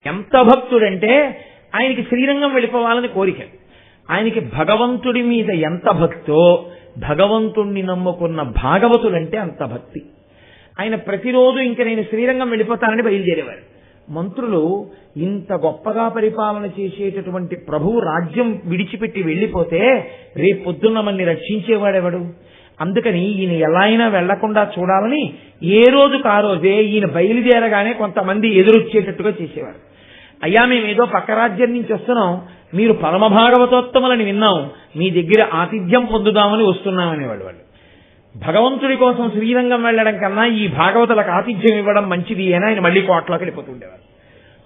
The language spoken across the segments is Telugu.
ఎంత భక్తుడంటే ఆయనకి శ్రీరంగం వెళ్ళిపోవాలని కోరిక. ఆయనకి భగవంతుడి మీద ఎంత భక్తో భగవంతుణ్ణి నమ్ముకున్న భాగవతులంటే అంత భక్తి. ఆయన ప్రతిరోజు ఇంక నేను శ్రీరంగం వెళ్ళిపోతానని బయలుదేరేవారు. మంత్రులు ఇంత గొప్పగా పరిపాలన చేసేటటువంటి ప్రభువు రాజ్యం విడిచిపెట్టి వెళ్ళిపోతే రేపొద్దున్న మనల్ని రక్షించేవాడెవడు? అందుకని ఈయన ఎలా అయినా వెళ్లకుండా చూడాలని ఏ రోజుకు ఆ రోజే ఈయన బయలుదేరగానే కొంతమంది ఎదురొచ్చేటట్టుగా చేసేవారు. అయ్యా, మేమేదో పక్క రాజ్యం నుంచి వస్తున్నాం, మీరు పరమ భాగవతోత్తములని విన్నాం, మీ దగ్గర ఆతిథ్యం పొందుదామని వస్తున్నామనేవాడు. వాళ్ళు భగవంతుడి కోసం శ్రీరంగం వెళ్లడం కన్నా ఈ భాగవతులకు ఆతిథ్యం ఇవ్వడం మంచిది అని ఆయన మళ్లీ కోటలోకి వెళ్ళిపోతుండేవారు.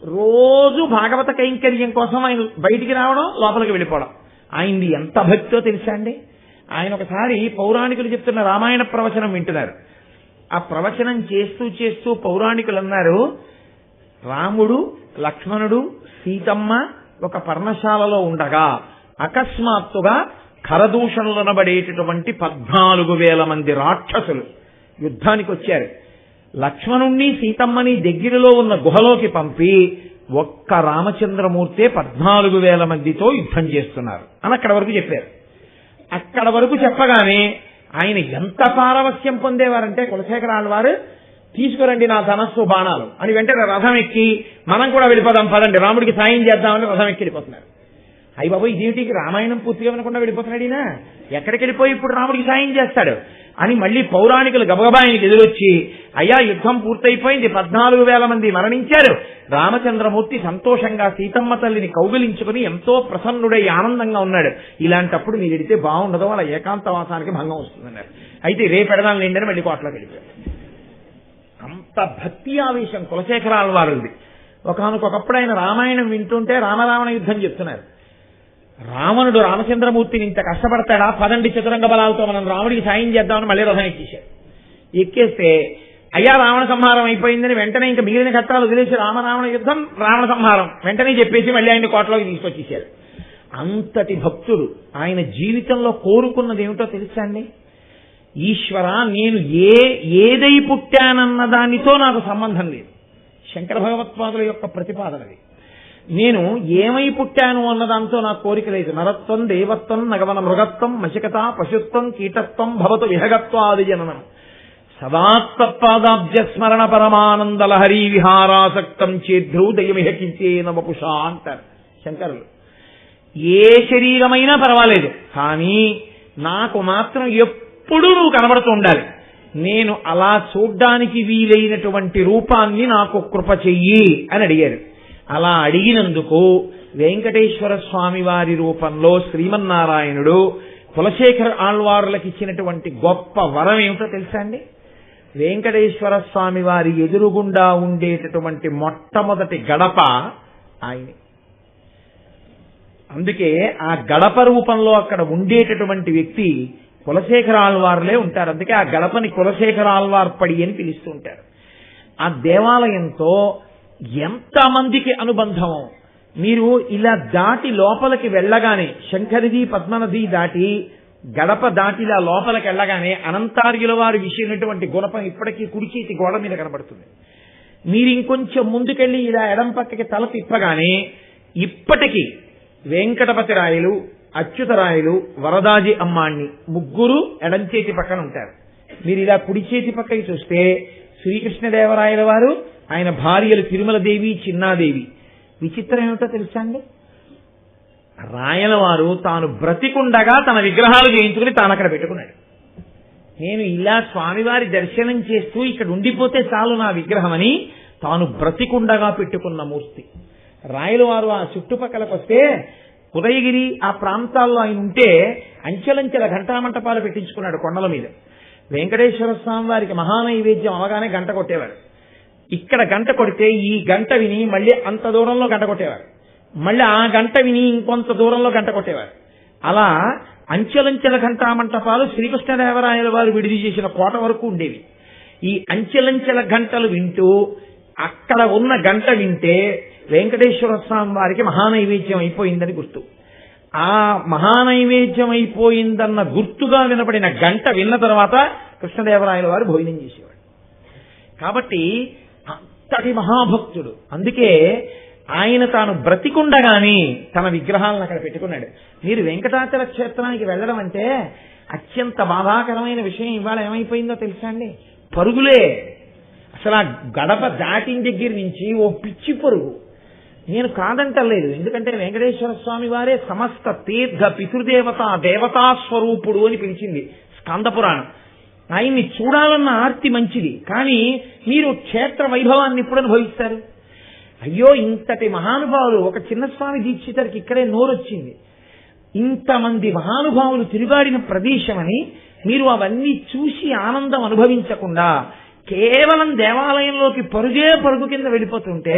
రోజు భాగవత కైంకర్యం కోసం ఆయన బయటికి రావడం, లోపలికి వెళ్ళిపోవడం. ఆయనది ఎంత భక్తో తెలుసా అండి. ఆయన ఒకసారి పౌరాణికులు చెప్తున్న రామాయణ ప్రవచనం వింటున్నారు. ఆ ప్రవచనం చేస్తూ చేస్తూ పౌరాణికులు అన్నారు, రాముడు, లక్ష్మణుడు, సీతమ్మ ఒక పర్ణశాలలో ఉండగా అకస్మాత్తుగా ఖరదూషణులనబడేటటువంటి 14,000 మంది రాక్షసులు యుద్ధానికి వచ్చారు. లక్ష్మణుణ్ణి సీతమ్మని దగ్గరలో ఉన్న గుహలోకి పంపి ఒక్క రామచంద్రమూర్తే 14,000 మందితో యుద్ధం చేస్తున్నారు అని అక్కడ వరకు చెప్పారు. అక్కడ వరకు చెప్పగానే ఆయన ఎంత పారవస్యం పొందేవారంటే కులశేఖరాల వారు, తీసుకురండి నా ధనస్సు బాణాలు అని వెంటనే రథం ఎక్కి మనం కూడా వెళ్ళిపోదాం పదండి, రాముడికి సాయం చేద్దామని రథం ఎక్కి వెళ్ళిపోతున్నారు. అయ్య బాబు, ఇదేమిటికి రామాయణం పూర్తిగా వినకుండా వెళ్ళిపోతున్నాడు ఈయన, ఎక్కడికి వెళ్ళిపోయి ఇప్పుడు రాముడికి సాయం చేస్తాడు అని మళ్లీ పౌరాణికులు గబగబా ఆయనకి ఎదురొచ్చి, అయ్యా యుద్ధం పూర్తయిపోయింది, 14,000 మంది మరణించారు, రామచంద్రమూర్తి సంతోషంగా సీతమ్మ తల్లిని కౌగిలించుకుని ఎంతో ప్రసన్నుడై ఆనందంగా ఉన్నాడు, ఇలాంటప్పుడు మీరు ఎడితే బాగుండదు, వాళ్ళ ఏకాంతవాసానికి భంగం వస్తుందన్నారు. అయితే రేపెడదాం లేండి అని మళ్ళీ కోటలోకి వెళ్ళిపోయారు. అంత భక్తి ఆవేశం కులశేఖరాల వారిది. ఒకనకొకప్పుడు ఆయన రామాయణం వింటుంటే రామరావణ యుద్ధం చెప్తున్నారు. రావణుడు రామచంద్రమూర్తిని ఇంత కష్టపడతాడా, పదండి చతురంగ బలాలతో మనం రాముడికి సాయం చేద్దామని మళ్ళీ రథం ఎక్కేశారు. ఎక్కేస్తే అయ్యా రావణ సంహారం అయిపోయిందని వెంటనే ఇంకా మిగిలిన ఘట్టాలు వదిలేసి రామరావణ యుద్ధం, రావణ సంహారం వెంటనే చెప్పేసి మళ్ళీ ఆయన కోటలోకి తీసుకొచ్చేశారు. అంతటి భక్తుడు. ఆయన జీవితంలో కోరుకున్నది ఏమిటో తెలుసా అండి? ఈశ్వర, నేను ఏదై పుట్టానన్న దానితో నాకు సంబంధం లేదు. శంకర భగవత్పాదుల యొక్క ప్రతిపాదనది. నేను ఏమై పుట్టాను అన్నదాంతో నాకు కోరిక లేదు. నరత్వం, దేవత్వం, నగవన మృగత్వం, మశకత, పశుత్వం, కీటత్వం భవతు విహగత్వాది జననం సదాత్పాదాబ్జ స్మరణ పరమానంద లహరీ విహారాసక్తం చేద్రూదయమిహకించే నవపుషా అంటారు శంకరులు. ఏ శరీరమైనా పర్వాలేదు, కానీ నాకు మాత్రం ఎప్పుడూ నువ్వు కనబడుతూ ఉండాలి. నేను అలా చూడ్డానికి వీలైనటువంటి రూపాన్ని నాకు కృప చెయ్యి అని అడిగారు. అలా అడిగినందుకు వెంకటేశ్వర స్వామి వారి రూపంలో శ్రీమన్నారాయణుడు కులశేఖర ఆళ్వార్లకు ఇచ్చినటువంటి గొప్ప వరం ఏమిటో తెలుసా అండి? వెంకటేశ్వర స్వామి వారి ఎదురుగుండా ఉండేటటువంటి మొట్టమొదటి గడప ఆయనే. అందుకే ఆ గడప రూపంలో అక్కడ ఉండేటటువంటి వ్యక్తి కులశేఖర ఆళ్వార్లే ఉంటారు. అందుకే ఆ గడపని కులశేఖర ఆళ్వార్పడి అని పిలుస్తూ ఉంటారు. ఆ దేవాలయంతో ఎంతమందికి అనుబంధమో, మీరు ఇలా దాటి లోపలికి వెళ్ళగానే శంకరిది పద్మనది దాటి గడప దాటిలా లోపలికి వెళ్ళగానే అనంతార్యుల వారు విసిరినటువంటి గుణపం ఇప్పటికీ కుడిచేతి గోడ మీద కనబడుతుంది. మీరు ఇంకొంచెం ముందుకెళ్లి ఇలా ఎడం పక్కకి తల తిప్పగానే ఇప్పటికీ వెంకటపతి రాయలు, అచ్యుతరాయలు, వరదాజి అమ్మాణ్ణి ముగ్గురు ఎడంచేతి పక్కన ఉంటారు. మీరు ఇలా కుడి చేతి పక్కకి చూస్తే శ్రీకృష్ణదేవరాయల వారు, ఆయన భార్యలు తిరుమలదేవి, చిన్నాదేవి. విచిత్రం ఏమిటో తెలుసా అండి? రాయల వారు తాను బ్రతికుండగా తన విగ్రహాలు చేయించుకుని తాను అక్కడ పెట్టుకున్నాడు. నేను ఇలా స్వామివారి దర్శనం చేస్తూ ఇక్కడ ఉండిపోతే చాలు నా విగ్రహం అని తాను బ్రతికుండగా పెట్టుకున్న మూర్తి. రాయల వారు ఆ చుట్టుపక్కలకు వస్తే ఉదయగిరి ఆ ప్రాంతాల్లో ఆయన ఉంటే అంచెలంచెల ఘంటామంటపాలు పెట్టించుకున్నాడు కొండల మీద. వెంకటేశ్వర స్వామి వారికి మహానైవేద్యం అవగానే గంట కొట్టేవారు. ఇక్కడ గంట కొడితే ఈ గంట విని మళ్ళీ అంత దూరంలో గంట కొట్టేవారు, మళ్ళీ ఆ గంట విని ఇంకొంత దూరంలో గంట కొట్టేవారు. అలా అంచెలంచెల ఘంటామంటపాలు శ్రీకృష్ణదేవరాయల వారు విడిది చేసిన కోట వరకు ఉండేవి. ఈ అంచెలంచెల గంటలు వింటూ అక్కడ ఉన్న గంట వింటే వెంకటేశ్వర స్వామి వారికి మహానైవేద్యం అయిపోయిందని గుర్తు. ఆ మహానైవేద్యం అయిపోయిందన్న గుర్తుగా వినపడిన గంట విన్న తర్వాత కృష్ణదేవరాయల వారు భోజనం చేసేవాడు. కాబట్టి అంతటి మహాభక్తుడు. అందుకే ఆయన తాను బ్రతికుండగానే తన విగ్రహాలను అక్కడ పెట్టుకున్నాడు. మీరు వెంకటాచల క్షేత్రానికి వెళ్ళడం అంటే అత్యంత బాధాకరమైన విషయం. ఇవాళ ఏమైపోయిందో తెలుసా అండి? పరుగులే. అసలు ఆ గడప దాటిన దగ్గర నుంచి ఓ పిచ్చి పరుగు. నేను కాదంటలేదు, ఎందుకంటే వెంకటేశ్వర స్వామి వారే సమస్త తీర్థ పితృదేవత దేవతా స్వరూపుడు అని పిలిచింది స్కంద పురాణం. ఆయన్ని చూడాలన్న ఆర్తి మంచిది, కానీ మీరు క్షేత్ర వైభవాన్ని ఎప్పుడు అనుభవిస్తారు? అయ్యో, ఇంతటి మహానుభావులు, ఒక చిన్న స్వామి దీక్షితరికి ఇక్కడే నోరొచ్చింది, ఇంతమంది మహానుభావులు తిరుగాడిన ప్రదేశమని మీరు అవన్నీ చూసి ఆనందం అనుభవించకుండా కేవలం దేవాలయంలోకి పరుగు కింద వెళ్ళిపోతుంటే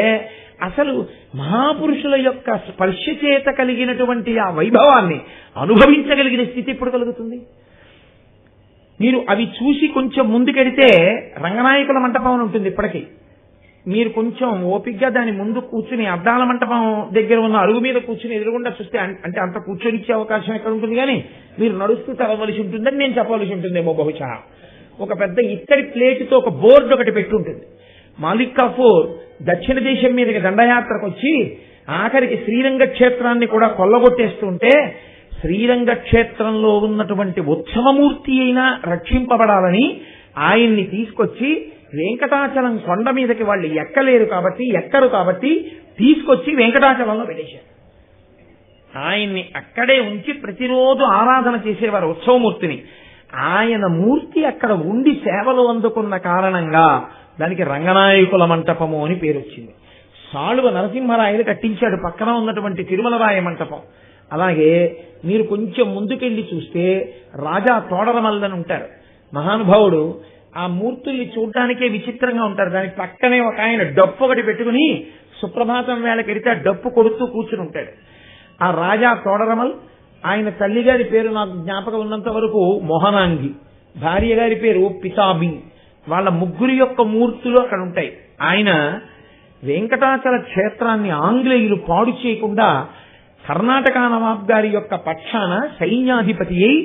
అసలు మహాపురుషుల యొక్క స్పర్శ చేత కలిగినటువంటి ఆ వైభవాన్ని అనుభవించగలిగిన స్థితి ఎప్పుడు కలుగుతుంది? మీరు అవి చూసి కొంచెం ముందుకెడితే రంగనాయకుల మంటపం ఉంటుంది. ఇప్పటికీ మీరు కొంచెం ఓపిగ్గా దాని ముందు కూర్చుని అద్దాల మంటపం దగ్గర ఉన్న అరుగు మీద కూర్చుని ఎదురుగుండా చూస్తే, అంటే అంత కూర్చొనిచ్చే అవకాశం ఎక్కడ ఉంటుంది, కానీ మీరు నడుస్తూ చదవలసి ఉంటుందని నేను చెప్పవలసి ఉంటుందేమో బహుశా. ఒక పెద్ద ఇత్తడి ప్లేటుతో ఒక బోర్డు ఒకటి పెట్టి ఉంటుంది. మాలిక్ కఫూర్ దక్షిణ దేశం మీదకి దండయాత్రకు వచ్చి ఆఖరికి శ్రీరంగ క్షేత్రాన్ని కూడా కొల్లగొట్టేస్తుంటే శ్రీరంగ క్షేత్రంలో ఉన్నటువంటి ఉత్సవమూర్తి అయినా రక్షింపబడాలని ఆయన్ని తీసుకొచ్చి వెంకటాచలం కొండ మీదకి వాళ్ళు ఎక్కరు కాబట్టి తీసుకొచ్చి వెంకటాచలంలో పెట్టేశారు. ఆయన్ని అక్కడే ఉంచి ప్రతిరోజు ఆరాధన చేసేవారు ఉత్సవమూర్తిని. ఆయన మూర్తి అక్కడ ఉండి సేవలు అందుకున్న కారణంగా దానికి రంగనాయకుల మంటపము అని పేరు వచ్చింది. సాళువ నరసింహరాయలు కట్టించాడు పక్కన ఉన్నటువంటి తిరుమలరాయ మంటపం. అలాగే మీరు కొంచెం ముందుకెళ్లి చూస్తే రాజా తోడరమల్లని ఉంటారు మహానుభావుడు. ఆ మూర్తుల్ని చూడ్డానికే విచిత్రంగా ఉంటారు. దానికి పక్కనే ఒక ఆయన డప్పు ఒకటి పెట్టుకుని సుప్రభాతం వేళకెడితే ఆ డప్పు కొడుతూ కూర్చుని ఉంటాడు. ఆ రాజా తోడరమల్, ఆయన తల్లిగారి పేరు నాకు జ్ఞాపకం ఉన్నంత వరకు మోహనాంగి, భార్య గారి పేరు పితాబి. వాళ్ళ ముగ్గురి యొక్క మూర్తులు అక్కడ ఉంటాయి. ఆయన వెంకటాచల క్షేత్రాన్ని ఆంగ్లేయులు పాడు చేయకుండా కర్ణాటక నవాబ్ గారి యొక్క పక్షాన సైన్యాధిపతి అయి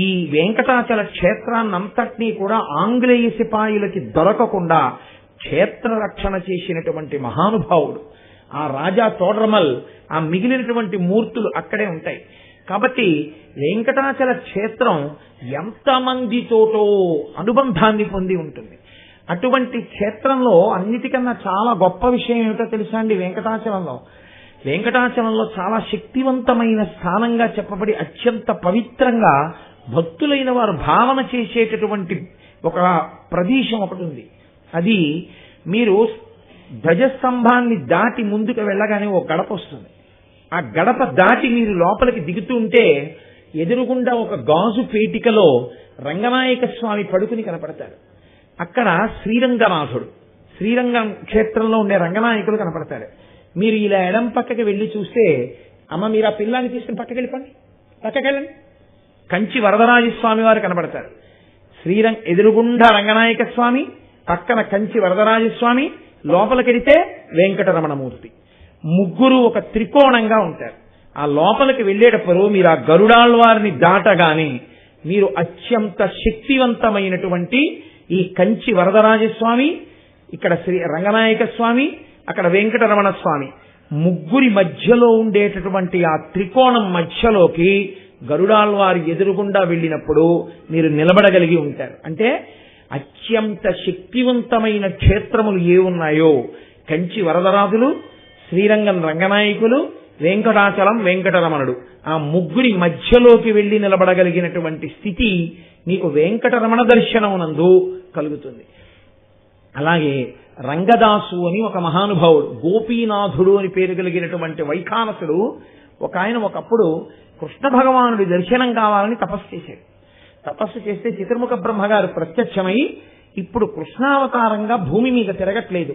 ఈ వెంకటాచల క్షేత్రాన్నంతటినీ కూడా ఆంగ్లేయ సిపాయిలకి దొరకకుండా క్షేత్ర రక్షణ చేసినటువంటి మహానుభావుడు ఆ రాజా తోడరమల్. ఆ మిగిలినటువంటి మూర్తులు అక్కడే ఉంటాయి. కాబట్టి వెంకటాచల క్షేత్రం ఎంతమందితోటో అనుబంధాన్ని పొంది ఉంటుంది. అటువంటి క్షేత్రంలో అన్నిటికన్నా చాలా గొప్ప విషయం ఏమిటో తెలుసా అండి? వెంకటాచలంలో చాలా శక్తివంతమైన స్థానంగా చెప్పబడి అత్యంత పవిత్రంగా భక్తులైన వారు భావన చేసేటటువంటి ఒక ప్రదేశం ఒకటి ఉంది. అది మీరు ధ్వజస్తంభాన్ని దాటి ముందుకు వెళ్ళగానే ఒక గడప వస్తుంది. ఆ గడప దాటి మీరు లోపలికి దిగుతుంటే ఎదురుగుండా ఒక గాజు పేటికలో రంగనాయక స్వామి పడుకుని కనపడతారు. అక్కడ శ్రీరంగనాథుడు, శ్రీరంగం క్షేత్రంలో ఉండే రంగనాయకులు కనపడతారు. మీరు ఇలా ఎడం పక్కకి వెళ్లి చూస్తే, అమ్మ మీరు ఆ పిల్లాన్ని తీసుకుని పక్కకెళ్ళండి, కంచి వరదరాజస్వామి వారు కనపడతారు. ఎదురుగుండా రంగనాయక స్వామి, పక్కన కంచి వరదరాజస్వామి, లోపలికెడితే వెంకటరమణమూర్తి. ముగ్గురు ఒక త్రికోణంగా ఉంటారు. ఆ లోపలికి వెళ్లేటప్పుడు మీరు ఆ గరుడాళ్వారిని దాటగానే మీరు అత్యంత శక్తివంతమైనటువంటి ఈ కంచి వరదరాజస్వామి, ఇక్కడ శ్రీ రంగనాయక స్వామి, అక్కడ వెంకటరమణ స్వామి, ముగ్గురి మధ్యలో ఉండేటటువంటి ఆ త్రికోణం మధ్యలోకి గరుడాళ్వారి ఎదురుగుండా వెళ్ళినప్పుడు మీరు నిలబడగలిగి ఉంటారు. అంటే అత్యంత శక్తివంతమైన క్షేత్రములు ఏ ఉన్నాయో కంచి వరదరాజులు, శ్రీరంగం రంగనాయకులు, వెంకటాచలం వెంకటరమణుడు, ఆ ముగ్గురి మధ్యలోకి వెళ్లి నిలబడగలిగినటువంటి స్థితి మీకు వెంకటరమణ దర్శనమునందు కలుగుతుంది. అలాగే రంగదాసు అని ఒక మహానుభావుడు, గోపీనాథుడు అని పేరు కలిగినటువంటి వైఖానసుడు ఒక ఆయన ఒకప్పుడు కృష్ణ భగవానుడి దర్శనం కావాలని తపస్సు చేస్తే చిత్రముఖ బ్రహ్మగారు ప్రత్యక్షమై ఇప్పుడు కృష్ణావతారంగా భూమి మీద తిరగట్లేదు,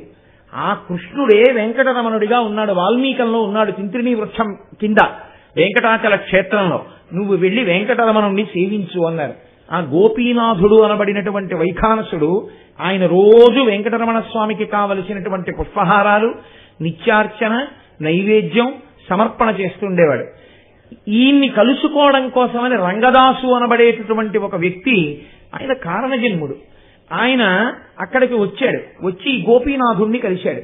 ఆ కృష్ణుడే వెంకటరమణుడిగా ఉన్నాడు, వాల్మీకంలో ఉన్నాడు, తింత్రిణీ వృక్షం కింద వెంకటాచల క్షేత్రంలో, నువ్వు వెళ్లి వెంకటరమణుడిని సేవించు అన్నారు. ఆ గోపీనాథుడు అనబడినటువంటి వైఖానసుడు ఆయన రోజు వెంకటరమణ స్వామికి కావలసినటువంటి పుష్పహారాలు, నిత్యార్చన, నైవేద్యం సమర్పణ చేస్తుండేవాడు. ఈయన్ని కలుసుకోవడం కోసమని రంగదాసు అనబడేటటువంటి ఒక వ్యక్తి, ఆయన కారణజన్ముడు, ఆయన అక్కడికి వచ్చి గోపీనాథుణ్ణి కలిశాడు.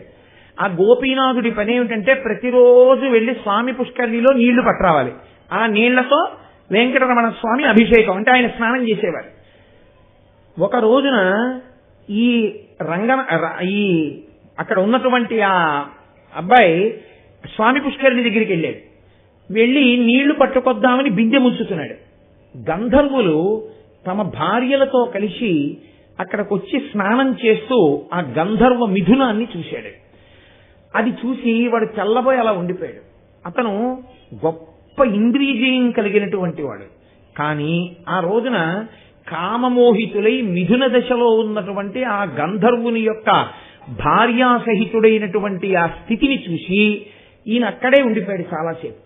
ఆ గోపీనాథుడి పని ఏమిటంటే ప్రతిరోజు వెళ్లి స్వామి పుష్కరిణిలో నీళ్లు పట్టరావాలి. ఆ నీళ్లతో వెంకటరమణ స్వామి అభిషేకం అంటే ఆయన స్నానం చేసేవారు. ఒక రోజున ఈ ఈ అక్కడ ఉన్నటువంటి ఆ అబ్బాయి స్వామి పుష్కరిణి దగ్గరికి వెళ్ళాడు. వెళ్ళి నీళ్లు పట్టుకొద్దామని బిందె ముంచుతున్నాడు. గంధర్వులు తమ భార్యలతో కలిసి అక్కడికి వచ్చి స్నానం చేస్తూ ఆ గంధర్వ మిథునాన్ని చూశాడు. అది చూసి వాడు తెల్లబోయి అలా ఉండిపోయాడు. అతను గొప్ప ఇంద్రియజయం కలిగినటువంటి వాడు. కానీ ఆ రోజున కామమోహితులై మిథున దశలో ఉన్నటువంటి ఆ గంధర్వుని యొక్క భార్యాసహితుడైనటువంటి ఆ స్థితిని చూసి ఈయన అక్కడే ఉండిపోయాడు. చాలాసేపు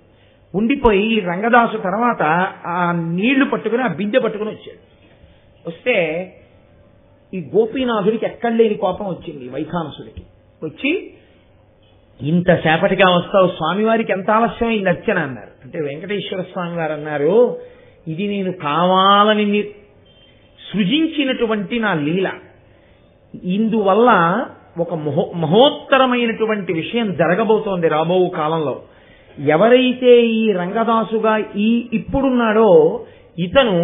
ఉండిపోయి ఈ రంగదాసు తర్వాత ఆ నీళ్లు పట్టుకుని ఆ బిందె పట్టుకుని వచ్చాడు. వస్తే ఈ గోపీనాథుడికి ఎక్కడ లేని కోపం వచ్చింది వైఖానసుడికి. వచ్చి ఇంతసేపటిగా వస్తావు, స్వామివారికి ఎంత ఆలస్యమైంది అర్చన అన్నారు. అంటే వెంకటేశ్వర స్వామి వారు అన్నారు, ఇది నేను కావాలని సృజించినటువంటి నా లీల. ఇందువల్ల ఒక మహోత్తరమైనటువంటి విషయం జరగబోతోంది రాబో కాలంలో. ఎవరైతే ఈ రంగదాసుగా ఇప్పుడున్నాడో ఇతను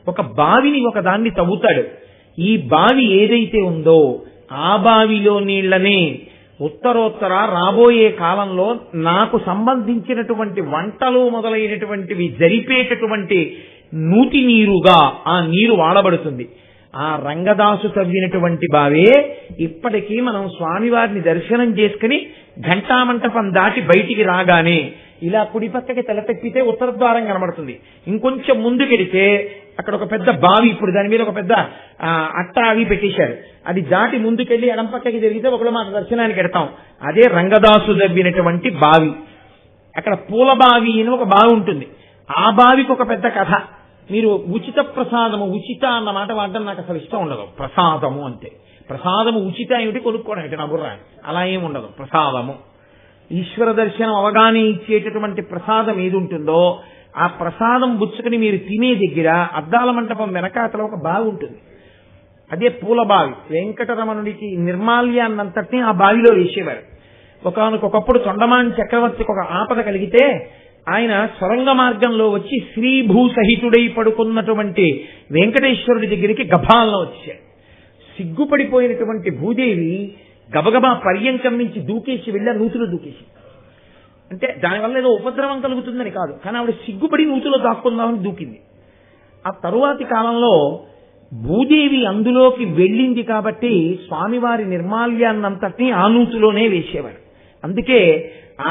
ఒక బావిని ఒకదాన్ని తవ్వుతాడు. ఈ బావి ఏదైతే ఉందో ఆ బావిలో నీళ్లనే ఉత్తరోత్తర రాబోయే కాలంలో నాకు సంబంధించినటువంటి వంటలు మొదలైనటువంటివి జరిపేటటువంటి నూతి నీరుగా ఆ నీరు వాడబడుతుంది. ఆ రంగదాసు తవ్వినటువంటి బావే ఇప్పటికీ మనం స్వామివారిని దర్శనం చేసుకుని ఘంటామంటపం దాటి బయటికి రాగానే ఇలా కుడి పక్కకి తల తప్పితే ఉత్తర ద్వారం కనబడుతుంది. ఇంకొంచెం ముందుకెడితే అక్కడ ఒక పెద్ద బావి, ఇప్పుడు దాని మీద ఒక పెద్ద అట్ట అవి పెట్టేశారు. అది దాటి ముందుకెళ్లి ఎడం పక్కకి జరిగితే ఒకళ్ళు మాకు దర్శనానికి ఎడతాం. అదే రంగదాసు తవ్వినటువంటి బావి. అక్కడ పూల బావి అని ఒక బావి ఉంటుంది. ఆ బావికి ఒక పెద్ద కథ. మీరు ఉచిత ప్రసాదము, ఉచిత అన్న మాట వాడడం నాకు అసలు ఇష్టం ఉండదు. ప్రసాదము అంతే. ప్రసాదము ఉచిత ఏమిటి కొనుక్కోవడం ఏంటి నా బుర్ర, అలా ఏమి ఉండదు. ప్రసాదము ఈశ్వర దర్శనం అవగానే ఇచ్చేటటువంటి ప్రసాదం ఏది ఉంటుందో ఆ ప్రసాదం బుచ్చుకుని మీరు తినే దగ్గర అద్దాల మంటపం వెనకాతల ఒక బావి ఉంటుంది. అదే పూల బావి. వెంకటరమణుడికి నిర్మాల్యాన్నంతటినీ ఆ బావిలో వేసేవారు. ఒకనకొకప్పుడు తొండమాన్ చక్రవర్తికి ఒక ఆపద కలిగితే ఆయన సొరంగ మార్గంలో వచ్చి శ్రీభూ సహితుడై పడుకున్నటువంటి వెంకటేశ్వరుడి దగ్గరికి గభాల్లో వచ్చాడు. సిగ్గుపడిపోయినటువంటి భూదేవి గబగబా పర్యంకం నుంచి దూకేసి వెళ్ళి నూతులు దూకేసి, అంటే దానివల్ల ఏదో ఉపద్రవం కలుగుతుందని కాదు, కానీ ఆవిడ సిగ్గుపడి నూతులో దాక్కుందామని దూకింది. ఆ తరువాతి కాలంలో భూదేవి అందులోకి వెళ్ళింది కాబట్టి స్వామివారి నిర్మాల్యాన్నంతటినీ ఆ నూతిలోనే వేసేవారు. అందుకే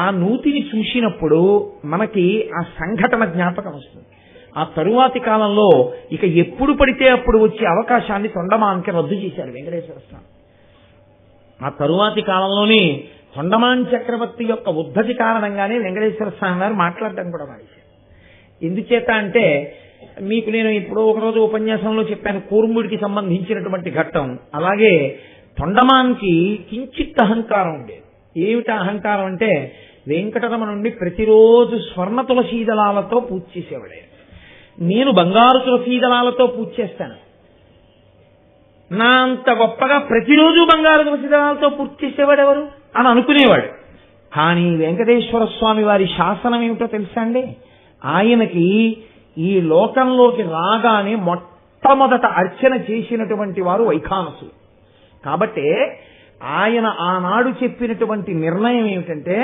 ఆ నూతిని చూసినప్పుడు మనకి ఆ సంఘటన జ్ఞాపకం వస్తుంది. ఆ తరువాతి కాలంలో ఇక ఎప్పుడు పడితే అప్పుడు వచ్చే అవకాశాన్ని తొండమాన్కి రద్దు చేశారు వెంకటేశ్వర స్వామి. ఆ తరువాతి కాలంలోనే తొండమాన్ చక్రవర్తి యొక్క ఉద్ధతి కారణంగానే వెంకటేశ్వర స్వామి వారు మాట్లాడడం కూడా మానేశారు. ఎందుచేత అంటే మీకు నేను ఇప్పుడు ఒకరోజు ఉపన్యాసంలో చెప్పాను కూర్ముడికి సంబంధించినటువంటి ఘట్టం. అలాగే తొండమాన్కి కించిత్ అహంకారం ఉండేది. ఏమిటా అహంకారం అంటే వెంకటరమణుడిని ప్రతిరోజు స్వర్ణ తులసీదళాలతో పూజ చేసేవాడే. నేను బంగారు తులసీదళాలతో పూజ చేస్తాను, నా అంత గొప్పగా ప్రతిరోజు బంగారు తులసీదళాలతో పూజ చేసేవాడు ఎవరు అని అనుకునేవాడు. కానీ వెంకటేశ్వర స్వామి వారి శాసనం ఏమిటో తెలుసా అండి? ఆయనకి ఈ లోకంలోకి రాగానే మొట్టమొదట అర్చన చేసినటువంటి వారు వైఖానసులు. కాబట్టి ఆయన ఆనాడు చెప్పినటువంటి నిర్ణయం ఏమిటంటే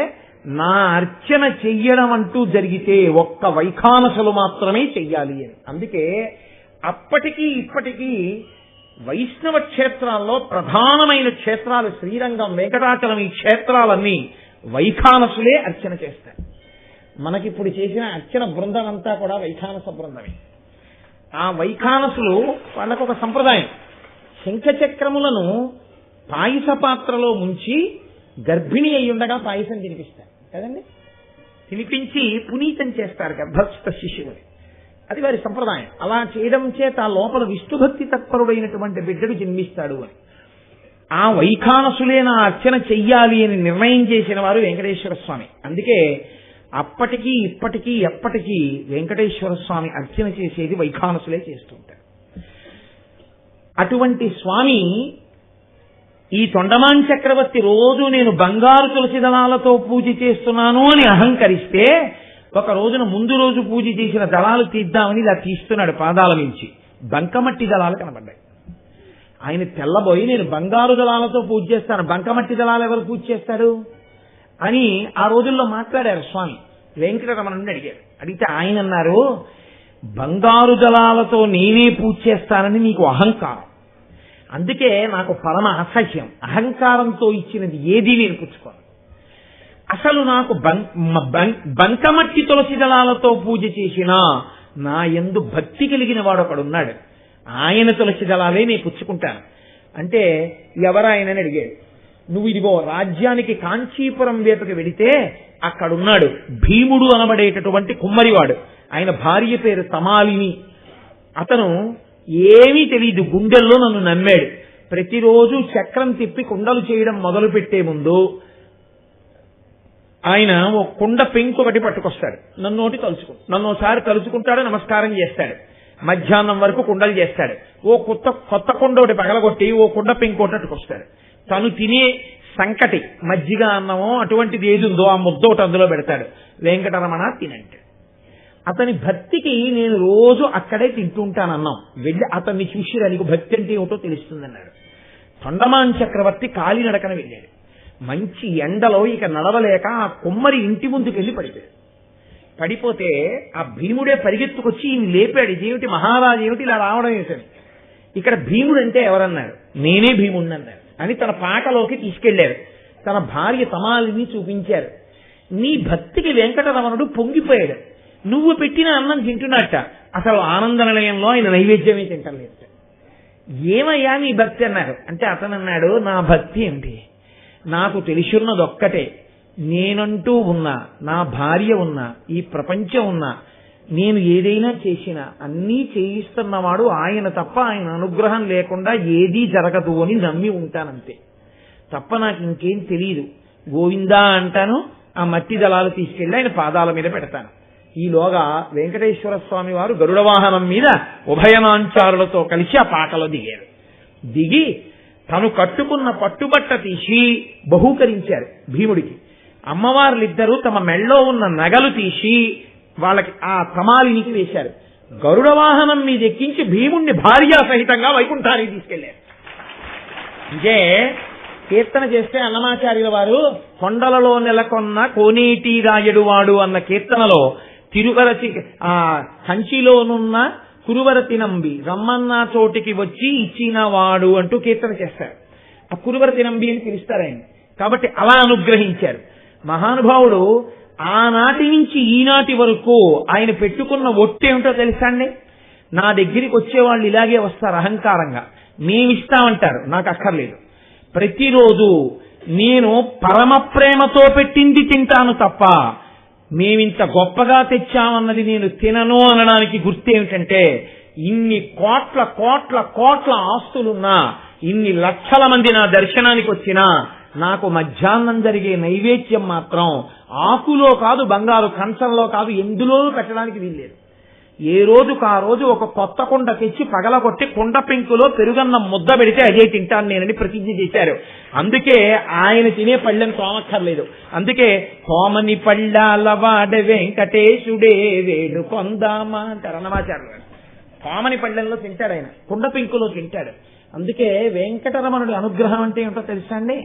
నా అర్చన చెయ్యడం అంటూ జరిగితే ఒక్క వైఖానసులు మాత్రమే చెయ్యాలి అని. అందుకే అప్పటికీ ఇప్పటికీ వైష్ణవ క్షేత్రాల్లో ప్రధానమైన క్షేత్రాలు శ్రీరంగం, వెంకటాచలం, ఈ క్షేత్రాలన్నీ వైఖానసులే అర్చన చేస్తారు. మనకిప్పుడు చేసిన అర్చన బృందం అంతా కూడా వైఖానస బృందమే. ఆ వైఖానసులు వాళ్ళకు ఒక సంప్రదాయం, శంఖచక్రములను పాయస పాత్రలో ముంచి గర్భిణి అయి ఉండగా పాయసం తినిపిస్తారు కదండి. తినిపించి పునీతం చేస్తారు గర్భస్థ శిశువుని. అది వారి సంప్రదాయం. అలా చేయడం చేత లోపల విష్ణుభక్తి తత్పరుడైనటువంటి బిడ్డడు జన్మిస్తాడు అని. ఆ వైఖానసులే నా అర్చన చెయ్యాలి అని నిర్ణయం చేసిన వారు వెంకటేశ్వర స్వామి. అందుకే అప్పటికీ ఇప్పటికీ ఎప్పటికీ వెంకటేశ్వర స్వామి అర్చన చేసేది వైఖానసులే చేస్తుంటారు. అటువంటి స్వామి ఈ తొండమాన్ చక్రవర్తి రోజు నేను బంగారు తులసి దళాలతో పూజ చేస్తున్నాను అని అహంకరిస్తే ఒక రోజున ముందు రోజు పూజ చేసిన దళాలు తీద్దామని ఇలా తీస్తున్నాడు పాదాల నుంచి, బంకమట్టి దళాలు కనబడ్డాయి. ఆయన తెల్లబోయి నేను బంగారు దళాలతో పూజ చేస్తాను, బంకమట్టి దళాలు ఎవరు పూజ చేస్తాడు అని ఆ రోజుల్లో మాట్లాడారు స్వామి. వెంకటరమణుని అడిగారు. అడిగితే ఆయన అన్నారు, బంగారు దళాలతో నేనే పూజ చేస్తానని నీకు అహంకారం, అందుకే నాకు పరమ అసహ్యం, అహంకారంతో ఇచ్చినది ఏదీ నేను పుచ్చుకోను. అసలు నాకు బంకమట్టి తులసి దళాలతో పూజ చేసినా నా యందు భక్తి కలిగిన వాడు ఒకడున్నాడు, ఆయన తులసి దళాలే నేను పుచ్చుకుంటాను అంటే ఎవరాయనని అడిగాడు. నువ్వు ఇదిగో రాజ్యానికి కాంచీపురం వైపుకి వెడితే అక్కడున్నాడు భీముడు అనబడేటటువంటి కుమ్మరివాడు, ఆయన భార్య పేరు తమాలిని. అతను ఏమీ తెలియదు, గుండెల్లో నన్ను నమ్మాడు. ప్రతిరోజు చక్రం తిప్పి కుండలు చేయడం మొదలు పెట్టే ముందు ఆయన ఓ కుండ పెంకు ఒకటి పట్టుకొస్తాడు, నన్ను ఒకసారి తలుచుకుంటాడు, నమస్కారం చేస్తాడు. మధ్యాహ్నం వరకు కుండలు చేస్తాడు. ఓ కొత్త కుండ ఒకటి పగలగొట్టి ఓ కుండ పెంకు ఒకటికొస్తాడు. తను తినే సంకటి మజ్జిగ అన్నమో అటువంటిది ఏది ఉందో ఆ ముద్ద ఒకటి అందులో పెడతాడు. వెంకటరమణ తినంటాడు. అతని భక్తికి నేను రోజు అక్కడే తింటుంటానన్నాం. వెళ్ళి అతన్ని చూసి నీకు భక్తి అంటే ఏమిటో తెలుస్తుందన్నాడు. తొండమాన్ చక్రవర్తి కాలినడకన వెళ్ళాడు. మంచి ఎండలో ఇక నడవలేక ఆ కుమ్మరి ఇంటి ముందుకెళ్ళి పడిపోతే ఆ భీముడే పరిగెత్తుకొచ్చి ఈయన లేపాడు. ఇదేమిటి మహారాజు ఏమిటి ఇలా రావడం ఏమిటని. ఇక్కడ భీముడు అంటే ఎవరన్నారు, నేనే భీముడిని అన్నారు అని తన పాకలోకి తీసుకెళ్లారు. తన భార్య తమాలిని చూపించారు. నీ భక్తికి వెంకటరమణుడు పొంగిపోయాడు. నువ్వు పెట్టిన అన్నం తింటున్నట్ట, అసలు ఆనంద నిలయంలో ఆయన నైవేద్యమే తింటలేదు. ఏమయ్యా నీ భక్తి అన్నారు. అంటే అతను అన్నాడు, నా భక్తి ఏమిటి, నాకు తెలుసున్నదొక్కటే, నేనంటూ ఉన్నా, నా భార్య ఉన్నా, ఈ ప్రపంచం ఉన్నా, నేను ఏదైనా చేసినా అన్నీ చేయిస్తున్నవాడు ఆయన తప్ప ఆయన అనుగ్రహం లేకుండా ఏదీ జరగదు అని నమ్మి ఉంటానంతే తప్ప నాకు ఇంకేం తెలియదు. గోవిందా అంటాను, ఆ మట్టి దళాలు తీసుకెళ్లి ఆయన పాదాల మీద పెడతాను. ఈలోగా వెంకటేశ్వర స్వామి వారు గరుడ వాహనం మీద ఉభయనాంచారులతో కలిసి ఆ పాకలో దిగారు. దిగి తను కట్టుకున్న పట్టుబట్ట తీసి బహూకరించారు భీముడికి. అమ్మవార్లిద్దరూ తమ మెళ్ళో ఉన్న నగలు తీసి వాళ్ళకి ఆ తమాలినికి వేశారు. గరుడ వాహనం మీద ఎక్కించి భీముణ్ణి భార్యా సహితంగా వైకుంఠానికి తీసుకెళ్లారు. ఇదే కీర్తన చేస్తే అన్నమాచార్యుల వారు కొండలలో నెలకొన్న కోనేటి రాయడువాడు అన్న కీర్తనలో తిరువరతి కంచిలోనున్న కురువరతి నంబి రమ్మన్న చోటికి వచ్చి ఇచ్చిన వాడు అంటూ కీర్తన చేస్తారు. ఆ కురువరతి నంబి అని పిలుస్తారు ఆయన. కాబట్టి అలా అనుగ్రహించారు. మహానుభావుడు ఆనాటి నుంచి ఈనాటి వరకు ఆయన పెట్టుకున్న ఒట్టేమిటో తెలుసా అండి. నా దగ్గరికి వచ్చేవాళ్ళు ఇలాగే వస్తారు అహంకారంగా, మేమిస్తామంటారు, నాకు అక్కర్లేదు. ప్రతిరోజు నేను పరమ ప్రేమతో పెట్టింది తింటాను తప్ప మేమింత గొప్పగా తెచ్చామన్నది నేను తినను అనడానికి గుర్తేమిటంటే, ఇన్ని కోట్ల కోట్ల కోట్ల ఆస్తులున్నా, ఇన్ని లక్షల మంది నా దర్శనానికి వచ్చినా నాకు మధ్యాహ్నం జరిగే నైవేద్యం మాత్రం ఆకులో కాదు, బంగారు కంచంలో కాదు, ఎందులోనూ పెట్టడానికి వీల్లేదు. ఏ రోజుకు ఆ రోజు ఒక కొత్త కుండ తెచ్చి పగలగొట్టి కుండ పెంకులో పెరుగన్న ముద్ద పెడితే అదే తింటాను నేనని ప్రతిజ్ఞ చేశారు. అందుకే ఆయన తినే పళ్ళెం తోమక్కర్లేదు. అందుకే కోమని పళ్ళాల వాడ వెంకటేశుడే వేడు కొందామా అంటారు అన్నమాచార్యులు గారు. కోమని పళ్ళెంలో తింటాడు ఆయన, కుండ పెంకులో తింటాడు. అందుకే వెంకటరమణుడి అనుగ్రహం అంటే ఏమిటో తెలుసా అండి.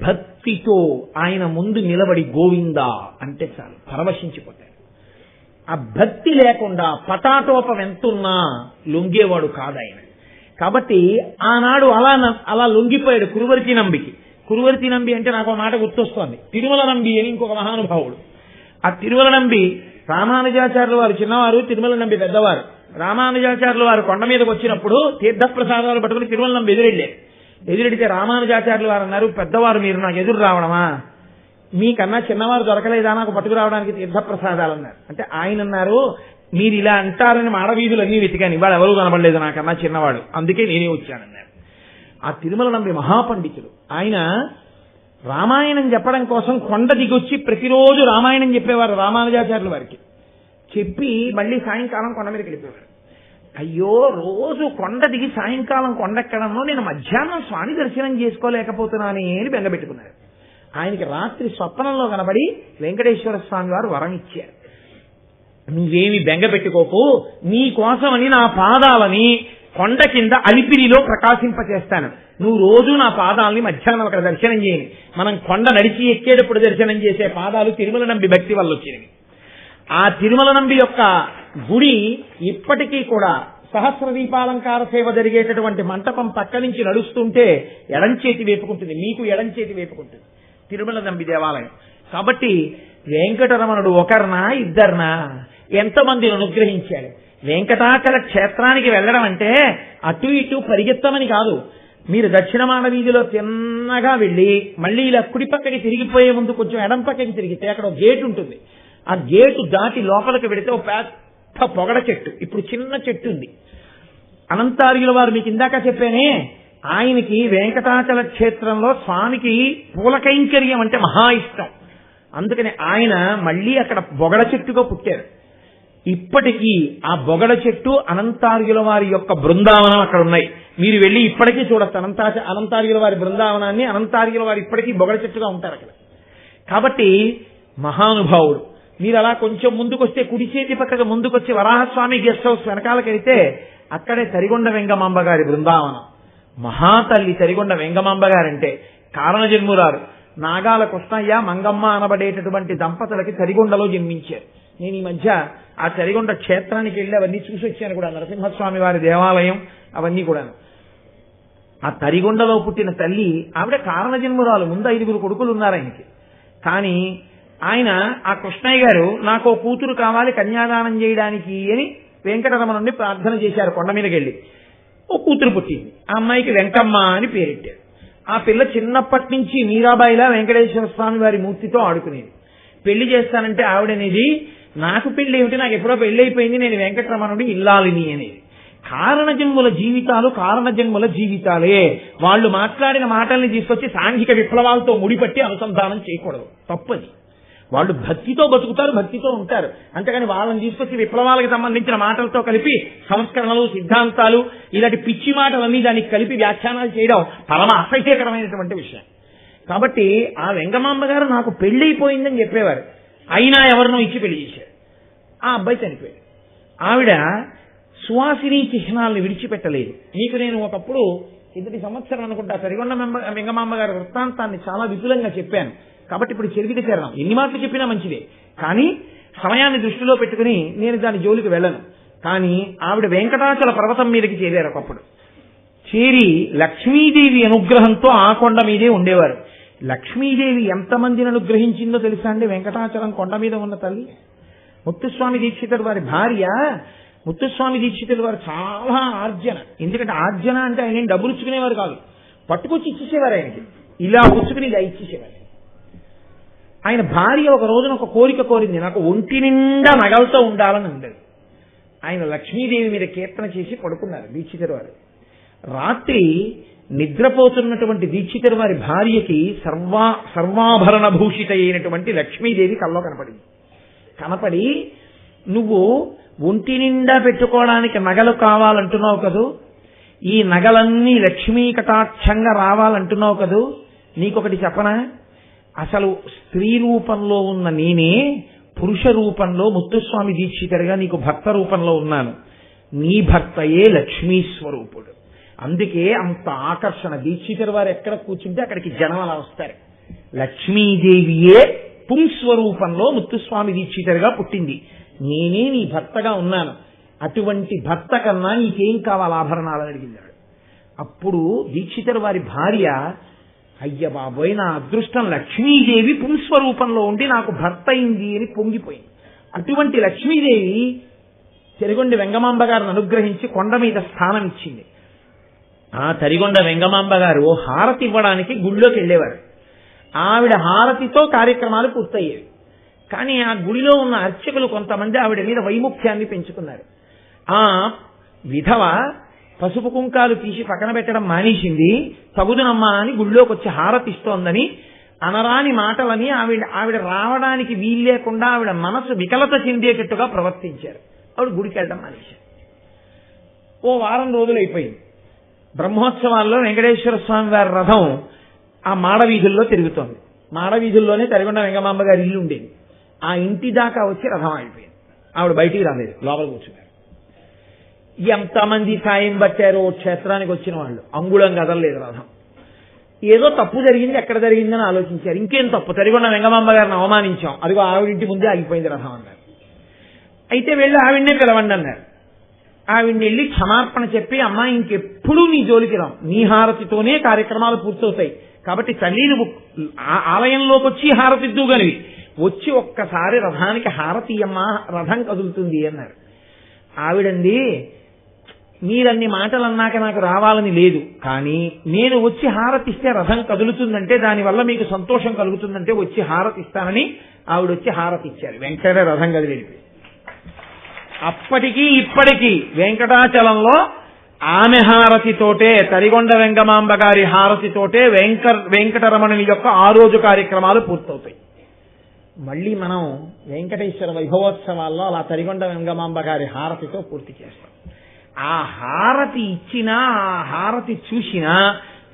భక్తితో ఆయన ముందు నిలబడి గోవిందా అంటే చాలు పరవశించిపోతాడు. ఆ భక్తి లేకుండా పటాటోపం ఎంతున్నా లొంగేవాడు కాదు ఆయన. కాబట్టి ఆనాడు అలా లొంగిపోయాడు కురువరతి నంబికి. కురువరతి నంబి అంటే నాకు మాట గుర్తొస్తోంది. తిరుమల నంబి అని ఇంకొక మహానుభావుడు. ఆ తిరుమల నంబి రామానుజాచార్యుల వారు చిన్నవారు, తిరుమల నంబి పెద్దవారు. రామానుజాచార్యుల వారు కొండ మీదకి వచ్చినప్పుడు తీర్థప్రసాదాలు పట్టుకుని తిరుమల నంబి ఎదురెడితే రామానుజాచార్యుల వారు అన్నారు, పెద్దవారు మీరు నాకు ఎదురు రావడమా, మీకన్నా చిన్నవారు దొరకలేదా నాకు పట్టుకురావడానికి తీర్థప్రసాదాలు అన్నారు. అంటే ఆయన అన్నారు, మీరు ఇలా అంటారని మాడవీధులన్నీ వెతికాను, ఇవాళ ఎవరు కనబడలేదు నాకన్నా చిన్నవాడు, అందుకే నేనే వచ్చానన్నారు. ఆ తిరుమల నంబి మహాపండితుడు. ఆయన రామాయణం చెప్పడం కోసం కొండ దిగొచ్చి ప్రతిరోజు రామాయణం చెప్పేవారు రామానుజాచార్యుల వారికి. చెప్పి మళ్ళీ సాయంకాలం కొండ మీదకి వెళ్ళిపోయారు. అయ్యో రోజు కొండ దిగి సాయంకాలం కొండెక్కడంలో నేను మధ్యాహ్నం స్వామి దర్శనం చేసుకోలేకపోతున్నానే అని బెంగపెట్టుకున్నాడు. ఆయనకి రాత్రి స్వప్నంలో కనబడి వెంకటేశ్వర స్వామి వారు వరం ఇచ్చారు, నువ్వేమి బెంగ పెట్టుకోకు, నీ కోసమని నా పాదాలని కొండ కింద అలిపిరిలో ప్రకాశింపచేస్తాను, నువ్వు రోజు నా పాదాలని మధ్యాహ్నం అక్కడ దర్శనం చేయని. మనం కొండ నడిచి ఎక్కేటప్పుడు దర్శనం చేసే పాదాలు తిరుమల నంబి భక్తి వల్ల వచ్చినవి. ఆ తిరుమల నంబి యొక్క గుడి ఇప్పటికీ కూడా సహస్ర దీపాలంకార సేవ జరిగేటటువంటి మంటపం పక్క నుంచి నడుస్తుంటే ఎడంచేతి వేపుకుంటుంది, మీకు ఎడంచేతి వేపుకుంటుంది తిరుమల నంబి దేవాలయం. కాబట్టి వెంకటరమణుడు ఒకరినా ఇద్దరినా ఎంతమందిని అనుగ్రహించాడు. వెంకటాచల క్షేత్రానికి వెళ్ళడం అంటే అటు ఇటు పరిగెత్తమని కాదు. మీరు దక్షిణమాన వీధిలో తిన్నగా వెళ్ళి మళ్ళీ ఇలా కుడి పక్కకి తిరిగిపోయే ముందు కొంచెం ఎడం పక్కకి తిరిగితే అక్కడ ఒక గేటు ఉంటుంది. ఆ గేటు దాటి లోపలికి వెడితే ఒక పెద్ద పొగడ చెట్టు, ఇప్పుడు చిన్న చెట్టు ఉంది. అనంతార్యుల వారు మీకు ఇందాక చెప్పానే, ఆయనకి వెంకటాచల క్షేత్రంలో స్వామికి పూల కైంకర్యం అంటే మహా ఇష్టం. అందుకని ఆయన మళ్ళీ అక్కడ బొగడ చెట్టుగా పుట్టారు. ఇప్పటికీ ఆ బొగడ చెట్టు అనంతార్యుల వారి యొక్క బృందావనం అక్కడ ఉన్నాయి. మీరు వెళ్ళి ఇప్పటికీ చూడొచ్చు అనంతార్యుల వారి బృందావనాన్ని. అనంతార్యుల వారు ఇప్పటికీ బొగడ చెట్టుగా ఉంటారు అక్కడ. కాబట్టి మహానుభావుడు. మీరు అలా కొంచెం ముందుకొస్తే కుడి చేతి పక్కకు ముందుకొచ్చి వరాహస్వామి గెస్ట్ హౌస్ వెనకాలకి వెళితే అక్కడే తరిగొండ వెంగమాంబ గారి బృందావనం. మహాతల్లి తరిగొండ వెంగమాంబ గారంటే కారణ జన్మురారు. నాగాల కృష్ణయ్య మంగమ్మ అనబడేటటువంటి దంపతులకి తరిగొండలో జన్మించారు. నేను ఈ మధ్య ఆ తరిగొండ క్షేత్రానికి వెళ్ళి అవన్నీ చూసి వచ్చాను కూడా, నరసింహస్వామి వారి దేవాలయం అవన్నీ కూడా. ఆ తరిగొండలో పుట్టిన తల్లి ఆవిడ కారణ జన్మురాలు. ముందు 5 కొడుకులు ఉన్నారు ఆయనకి. కానీ ఆయన ఆ కృష్ణయ్య గారు నాకు కూతురు కావాలి కన్యాదానం చేయడానికి అని వెంకటరమణుని ప్రార్థన చేశారు. కొండ మీదకి వెళ్ళి ఓ కూతురు పుట్టింది. ఆ అమ్మాయికి వెంకమ్మ అని పేరెట్టారు. ఆ పిల్ల చిన్నప్పటి నుంచి మీరాబాయిలా వెంకటేశ్వర స్వామి వారి మూర్తితో ఆడుకునేది. పెళ్లి చేస్తానంటే ఆవిడనేది, నాకు పెళ్లి ఏమిటి, నాకు ఎప్పుడో పెళ్లి అయిపోయింది, నేను వెంకటరమణుడి ఇల్లాలిని అనేది. కారణజన్ముల జీవితాలు కారణజన్ముల జీవితాలే. వాళ్ళు మాట్లాడిన మాటల్ని తీసుకొచ్చి సాంఘిక విప్లవాలతో ముడిపట్టి అనుసంధానం చేయకూడదు, తప్పది. వాళ్ళు భక్తితో బతుకుతారు, భక్తితో ఉంటారు. అంతేగాని వాళ్ళని తీసుకొచ్చి విప్లవాలకు సంబంధించిన మాటలతో కలిపి సంస్కరణలు సిద్ధాంతాలు ఇలాంటి పిచ్చి మాటలన్నీ దానికి కలిపి వ్యాఖ్యానాలు చేయడం పరమ అసహ్యకరమైనటువంటి విషయం. కాబట్టి ఆ వెంగమాంబ గారు నాకు పెళ్లిపోయిందని చెప్పేవారు. అయినా ఎవరినో ఇచ్చి పెళ్లి చేశారు. ఆ అబ్బాయి చనిపోయాడు. ఆవిడ సువాసిని చిహ్నాలను విడిచిపెట్టలేదు. మీకు నేను ఒకప్పుడు 1 సంవత్సరం అనుకుంటా తరిగొండ వెంగమాంబ గారి వృత్తాంతాన్ని చాలా విపులంగా చెప్పాను. కాబట్టి ఇప్పుడు చెరిగిటి చేరడం ఎన్ని మాటలు చెప్పినా మంచిదే, కానీ సమయాన్ని దృష్టిలో పెట్టుకుని నేను దాని జోలికి వెళ్ళను. కానీ ఆవిడ వెంకటాచల పర్వతం మీదకి చేరారు. ఒకప్పుడు చేరి లక్ష్మీదేవి అనుగ్రహంతో ఆ కొండ మీదే ఉండేవారు. లక్ష్మీదేవి ఎంతమందిని అనుగ్రహించిందో తెలుసా అండి? వెంకటాచలం కొండ మీద ఉన్న తల్లి ముత్తుస్వామి దీక్షితుడు వారి భార్య. ముత్తుస్వామి దీక్షితుడు వారు చాలా ఆర్జన. ఎందుకంటే ఆర్జన అంటే ఆయన డబ్బులు ఇచ్చుకునేవారు కాదు, పట్టుకొచ్చి ఇచ్చేసేవారు. ఆయనకి ఇలా పుచ్చుకుని ఇలా ఇచ్చేసేవారు. ఆయన భార్య ఒక రోజున ఒక కోరిక కోరింది, నాకు ఒంటి నిండా నగలతో ఉండాలని ఉండేది. ఆయన లక్ష్మీదేవి మీద కీర్తన చేసి పడుకున్నారు దీక్షితుడు వారు. రాత్రి నిద్రపోతున్నటువంటి దీక్షితుడు వారి భార్యకి సర్వాభరణ భూషిత అయినటువంటి లక్ష్మీదేవి కల్లో కనపడి నువ్వు ఒంటి నిండా పెట్టుకోవడానికి నగలు కావాలంటున్నావు కదూ, ఈ నగలన్నీ లక్ష్మీ కటాక్షంగా రావాలంటున్నావు కదూ, నీకొకటి చెప్పనా, అసలు స్త్రీ రూపంలో ఉన్న నేనే పురుష రూపంలో ముత్తుస్వామి దీక్షితుడిగా నీకు భర్త రూపంలో ఉన్నాను. నీ భర్తయే లక్ష్మీ స్వరూపుడు. అందుకే అంత ఆకర్షణ. దీక్షితుడి వారు ఎక్కడ కూర్చుంటే అక్కడికి జనం అలా వస్తారు. లక్ష్మీదేవియే పుంస్వరూపంలో ముత్తుస్వామి దీక్షితుడిగా పుట్టింది. నేనే నీ భర్తగా ఉన్నాను. అటువంటి భర్త కన్నా నీకేం కావాలి ఆభరణాలని అడిగిందాడు. అప్పుడు దీక్షితుడి వారి భార్య, అయ్య బాబోయ్, నా అదృష్టం లక్ష్మీదేవి పుంస్వరూపంలో ఉండి నాకు భర్త అయింది అని పొంగిపోయింది. అటువంటి లక్ష్మీదేవి తరిగొండ వెంగమాంబ గారిని అనుగ్రహించి కొండ మీద స్థానం ఇచ్చింది. ఆ తరిగొండ వెంగమాంబ గారు హారతి ఇవ్వడానికి గుడిలోకి వెళ్ళేవారు. ఆవిడ హారతితో కార్యక్రమాలు పూర్తయ్యేవి. కానీ ఆ గుడిలో ఉన్న అర్చకులు కొంతమంది ఆవిడ మీద వైముఖ్యాన్ని పెంచుకున్నారు. ఆ విధవ పసుపు కుంకాలు తీసి పక్కన పెట్టడం మానేసింది, తగుదునమ్మా అని గుళ్ళోకి వచ్చి హారతిస్తోందని అనరాని మాటలని ఆవిడ రావడానికి వీల్లేకుండా ఆవిడ మనసు వికలత చెందేటట్టుగా ప్రవర్తించారు. ఆవిడ గుడికి వెళ్ళడం మానేశారు. ఓ వారం రోజులు అయిపోయింది. బ్రహ్మోత్సవాల్లో వెంకటేశ్వర స్వామి వారి రథం ఆ మాడవీధుల్లో తిరుగుతోంది. మాడవీధుల్లోనే తరిగొండ వెంగమాంబ గారి ఇల్లు ఉండేది. ఆ ఇంటి దాకా వచ్చి రథం ఆగిపోయింది. ఆవిడ బయటికి రాలేదు, లోపల కూర్చున్నారు. ఎంతమంది సాయం పట్టారో క్షేత్రానికి వచ్చిన వాళ్ళు, అంగుళం కదలలేదు రథం. ఏదో తప్పు జరిగింది, ఎక్కడ జరిగిందని ఆలోచించారు. ఇంకేం తప్పు, తరిగొండ వెంగమాంబ గారిని అవమానించాం, అదిగో ఆవిడింటి ముందే ఆగిపోయింది రథం అన్నారు. అయితే వెళ్ళి ఆవిడ్నే పిలవండి అన్నారు. ఆవిడ్ని వెళ్ళి క్షమార్పణ చెప్పి, అమ్మా ఇంకెప్పుడు నీ జోలికి రాం, నీ హారతితోనే కార్యక్రమాలు పూర్తవుతాయి, కాబట్టి తల్లి నువ్వు ఆలయంలోకి వచ్చి హారతిద్దుగనివి, వచ్చి ఒక్కసారి రథానికి హారతి అమ్మా, రథం కదులుతుంది అన్నారు. ఆవిడంది, మీరన్ని మాటలు అన్నాక నాకు రావాలని లేదు, కానీ నేను వచ్చి హారతిస్తే రథం కదులుతుందంటే, దానివల్ల మీకు సంతోషం కలుగుతుందంటే వచ్చి హారతిస్తానని ఆవిడ వచ్చి హారతిచ్చారు. వెంటనే రథం కదిలిపోయింది. అప్పటికీ ఇప్పటికీ వెంకటాచలంలో ఆమె హారతితోటే, తరిగొండ వెంగమాంబ గారి హారతితోటే వెంకటరమణుని యొక్క ఆ రోజు కార్యక్రమాలు పూర్తవుతాయి. మళ్ళీ మనం వెంకటేశ్వర వైభవోత్సవాల్లో అలా తరిగొండ వెంగమాంబ గారి హారతితో పూర్తి చేస్తాం. ఆ హారతి ఇచ్చినా, ఆ హారతి చూసినా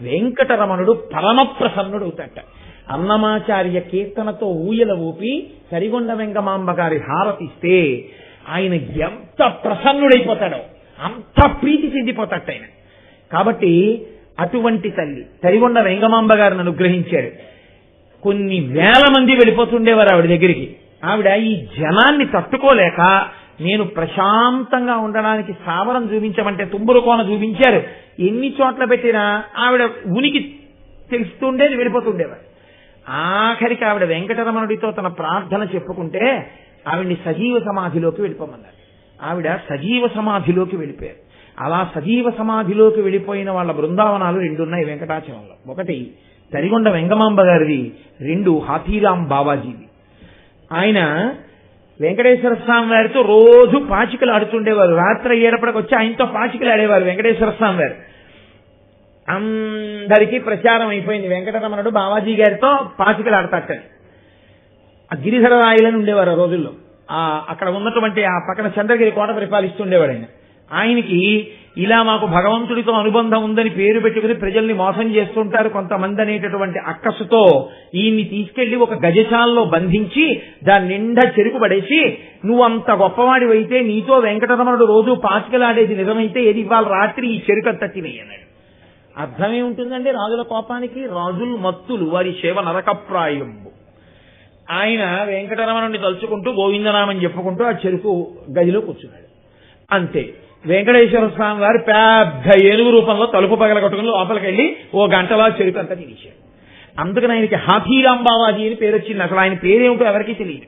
వెంకటరమణుడు పరమ ప్రసన్నుడవుతాట. అన్నమాచార్య కీర్తనతో ఊయల ఊపి తరిగొండ వెంగమాంబ గారి హారతిస్తే ఆయన ఎంత ప్రసన్నుడైపోతాడో, అంత ప్రీతి చెందిపోతాడు ఆయన. కాబట్టి అటువంటి తల్లి తరిగొండ వెంగమాంబ గారిని అనుగ్రహించారు. కొన్ని వేల మంది వెళ్ళిపోతుండేవారు ఆవిడ దగ్గరికి. ఆవిడ ఈ జనాన్ని తట్టుకోలేక, నేను ప్రశాంతంగా ఉండడానికి స్థావరం చూపించమంటే తుంబురుకోన చూపించారు. ఎన్ని చోట్ల పెట్టినా ఆవిడ ఉనికి తెలుస్తుండేది, వెళ్ళిపోతుండేవారు. ఆఖరికి ఆవిడ వెంకటరమణుడితో తన ప్రార్థన చెప్పుకుంటే ఆవిడ్ని సజీవ సమాధిలోకి వెళ్ళిపోమన్నారు. ఆవిడ సజీవ సమాధిలోకి వెళ్ళిపోయారు. అలా సజీవ సమాధిలోకి వెళ్ళిపోయిన వాళ్ళ బృందావనాలు 2 ఉన్నాయి వెంకటాచలంలో. ఒకటి తరిగొండ వెంగమాంబ గారిది, 2 హాథీరాం బావాజీది. ఆయన వెంకటేశ్వర స్వామి వారితో రోజు పాచికలు ఆడుతుండేవారు. రాత్రి అయ్యేటప్పటికి వచ్చి ఆయనతో పాచికలు ఆడేవారు వెంకటేశ్వర స్వామి వారు. అందరికీ ప్రచారం అయిపోయింది, వెంకటరమణుడు బావాజీ గారితో పాచికలు ఆడతాటని. ఆ గిరిధర రాయలని ఉండేవారు ఆ రోజుల్లో. అక్కడ ఉన్నటువంటి ఆ పక్కన చంద్రగిరి కోట పరిపాలిస్తుండేవాడు ఆయన. ఆయనకి ఇలా మాకు భగవంతుడితో అనుబంధం ఉందని పేరు పెట్టుకుని ప్రజల్ని మోసం చేస్తుంటారు కొంతమంది అనేటటువంటి అక్కసుతో ఈయన్ని తీసుకెళ్లి ఒక గజశాలలో బంధించి దాని నిండా చెరుకు పడేసి, నువ్వు అంత గొప్పవాడివైతే నీతో వెంకటరమణుడు రోజు పాచికలాడేది నిజమైతే ఏది ఇవాళ రాత్రి ఈ చెరుకు అంతా తినేయి అన్నాడు. అర్థమే ఉంటుందండి రాజుల కోపానికి. రాజులు మత్తులు, వారి సేవ నరకప్రాయంబు. ఆయన వెంకటరమణుడిని తలుచుకుంటూ గోవిందనామని చెప్పుకుంటూ ఆ చెరుకు గదిలో కూర్చున్నాడు. అంతే, వెంకటేశ్వర స్వామి వారు పెద్ద ఏనుగు రూపంలో తలుపు పగలగొట్టుకుని లోపలికి వెళ్ళి ఓ గంటలో చెరుకు అంతా తినేశాడు. అందుకని ఆయనకి హాథీరాం బావాజీ అని పేరు వచ్చింది. అసలు ఆయన పేరేమిటో ఎవరికీ తెలియదు.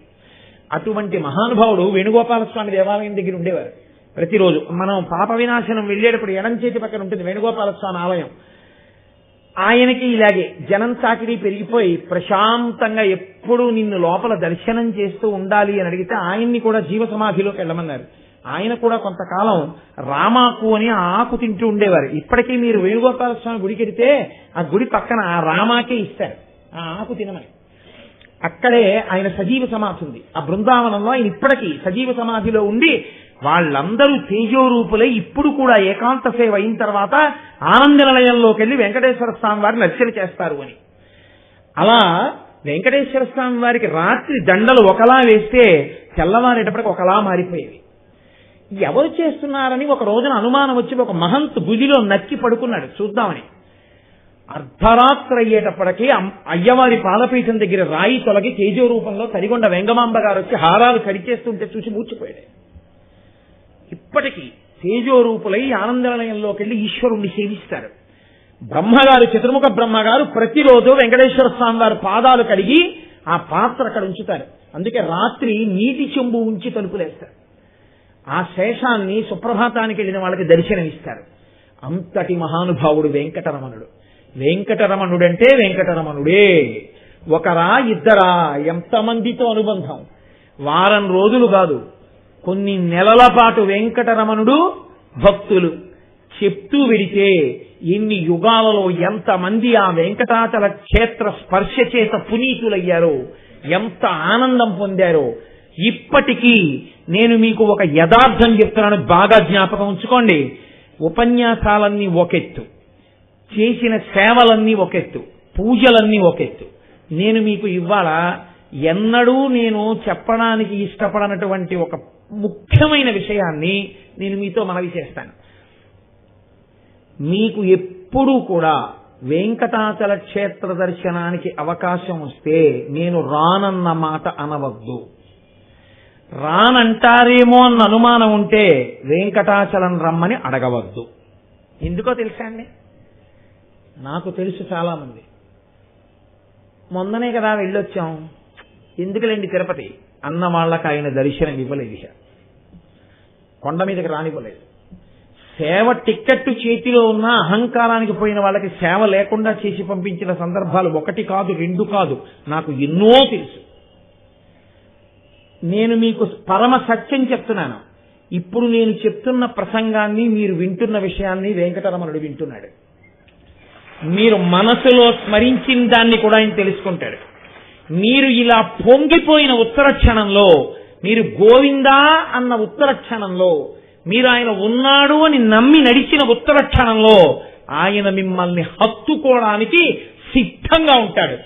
అటువంటి మహానుభావుడు వేణుగోపాల స్వామి దేవాలయం దగ్గర ఉండేవారు. ప్రతిరోజు మనం పాప వినాశనం వెళ్ళేటప్పుడు ఎడం చేతి పక్కన ఉంటుంది వేణుగోపాల స్వామి ఆలయం. ఆయనకి ఇలాగే జనం తాకిడి పెరిగిపోయి ప్రశాంతంగా ఎప్పుడూ నిన్ను లోపల దర్శనం చేస్తూ ఉండాలి అని అడిగితే ఆయన్ని కూడా జీవ సమాధిలోకి వెళ్ళమన్నారు. ఆయన కూడా కొంతకాలం రామాకు అని ఆ ఆకు తింటూ ఉండేవారు. ఇప్పటికీ మీరు వేణుగోపాల స్వామి గుడికి వెడితే ఆ గుడి పక్కన ఆ రామాకే ఇస్తారు, ఆ ఆకు తినమని. అక్కడే ఆయన సజీవ సమాధి ఉంది. ఆ బృందావనంలో ఆయన ఇప్పటికీ సజీవ సమాధిలో ఉండి వాళ్ళందరూ తేజోరూపులై ఇప్పుడు కూడా ఏకాంత సేవ అయిన తర్వాత ఆనంద నిలయంలోకి వెళ్లి వెంకటేశ్వర స్వామి వారిని అర్చన చేస్తారు అని. అలా వెంకటేశ్వర స్వామి వారికి రాత్రి దండలు ఒకలా వేస్తే తెల్లవారేటప్పటికి ఒకలా మారిపోయేవి. ఎవరు చేస్తున్నారని ఒక రోజున అనుమానం వచ్చి ఒక మహంత్ బుదిలో నక్కి పడుకున్నాడు చూద్దామని. అర్ధరాత్రి అయ్యేటప్పటికీ అయ్యవారి పాదపీఠం దగ్గర రాయి తొలగి తేజో రూపంలో తరిగొండ వెంగమాంబ గారు వచ్చి హారాలు కడిచేస్తుంటే చూసి మూర్చిపోయాడు. ఇప్పటికీ తేజోరూపులై ఆనందనిలయంలోకి వెళ్లి ఈశ్వరుణ్ణి సేవిస్తారు. బ్రహ్మగారు, చతుర్ముఖ బ్రహ్మగారు ప్రతిరోజు వెంకటేశ్వర స్వామి వారి పాదాలు కడిగి ఆ పాత్ర అక్కడ ఉంచుతారు. అందుకే రాత్రి నీటి చెంబు ఉంచి తలుపులేస్తారు. ఆ శేషాన్ని సుప్రభాతానికి వెళ్ళిన వాళ్ళకి దర్శనమిస్తారు. అంతటి మహానుభావుడు వెంకటరమణుడు. వెంకటరమణుడంటే వెంకటరమణుడే. ఒకరా ఇద్దరా, ఎంతమందితో అనుబంధం. వారం రోజులు కాదు, కొన్ని నెలల పాటు వెంకటరమణుడు భక్తులు చెప్తూ వెడితే ఎన్ని యుగాలలో ఎంతమంది ఆ వెంకటాచల క్షేత్ర స్పర్శ చేత పునీతులయ్యారో, ఎంత ఆనందం పొందారో. ఇప్పటికీ నేను మీకు ఒక యథార్థం చెప్తున్నాను, బాగా జ్ఞాపకం ఉంచుకోండి. ఉపన్యాసాలన్నీ ఒకెత్తు, చేసిన సేవలన్నీ ఒకెత్తు, పూజలన్నీ ఒకెత్తు. నేను మీకు ఇవాళ ఎన్నడూ నేను చెప్పడానికి ఇష్టపడనటువంటి ఒక ముఖ్యమైన విషయాన్ని నేను మీతో మనవి చేస్తాను. మీకు ఎప్పుడూ కూడా వెంకటాచల క్షేత్ర దర్శనానికి అవకాశం వస్తే నేను రానన్న మాట అనవద్దు. రానంటారేమో అన్న అనుమానం ఉంటే వెంకటాచలం రమ్మని అడగవద్దు. ఎందుకో తెలుసా అండి? నాకు తెలుసు చాలామంది, మొన్ననే కదా వెళ్ళొచ్చాం, ఎందుకులేండి తిరుపతి అన్న వాళ్ళకి ఆయన దర్శనం ఇవ్వలేదు, కొండ మీదకి రానివ్వలేదు. సేవ టిక్కెట్టు చేతిలో ఉన్న అహంకారానికి పోయిన వాళ్ళకి సేవ లేకుండా చేసి పంపించిన సందర్భాలు 1 కాదు 2 కాదు, నాకు ఎన్నో తెలుసు. నేను మీకు పరమ సత్యం చెప్తున్నాను. ఇప్పుడు నేను చెప్తున్న ప్రసంగాన్ని మీరు వింటున్న విషయాన్ని వెంకటరమణుడు వింటున్నాడు. మీరు మనసులో స్మరించిన దాన్ని కూడా ఆయన తెలుసుకుంటాడు. మీరు ఇలా పొంగిపోయిన ఉత్తర క్షణంలో, మీరు గోవిందా అన్న ఉత్తర క్షణంలో, మీరు ఆయన ఉన్నాడు అని నమ్మి నడిచిన ఉత్తర క్షణంలో ఆయన మిమ్మల్ని హత్తుకోవడానికి సిద్ధంగా ఉంటాడు.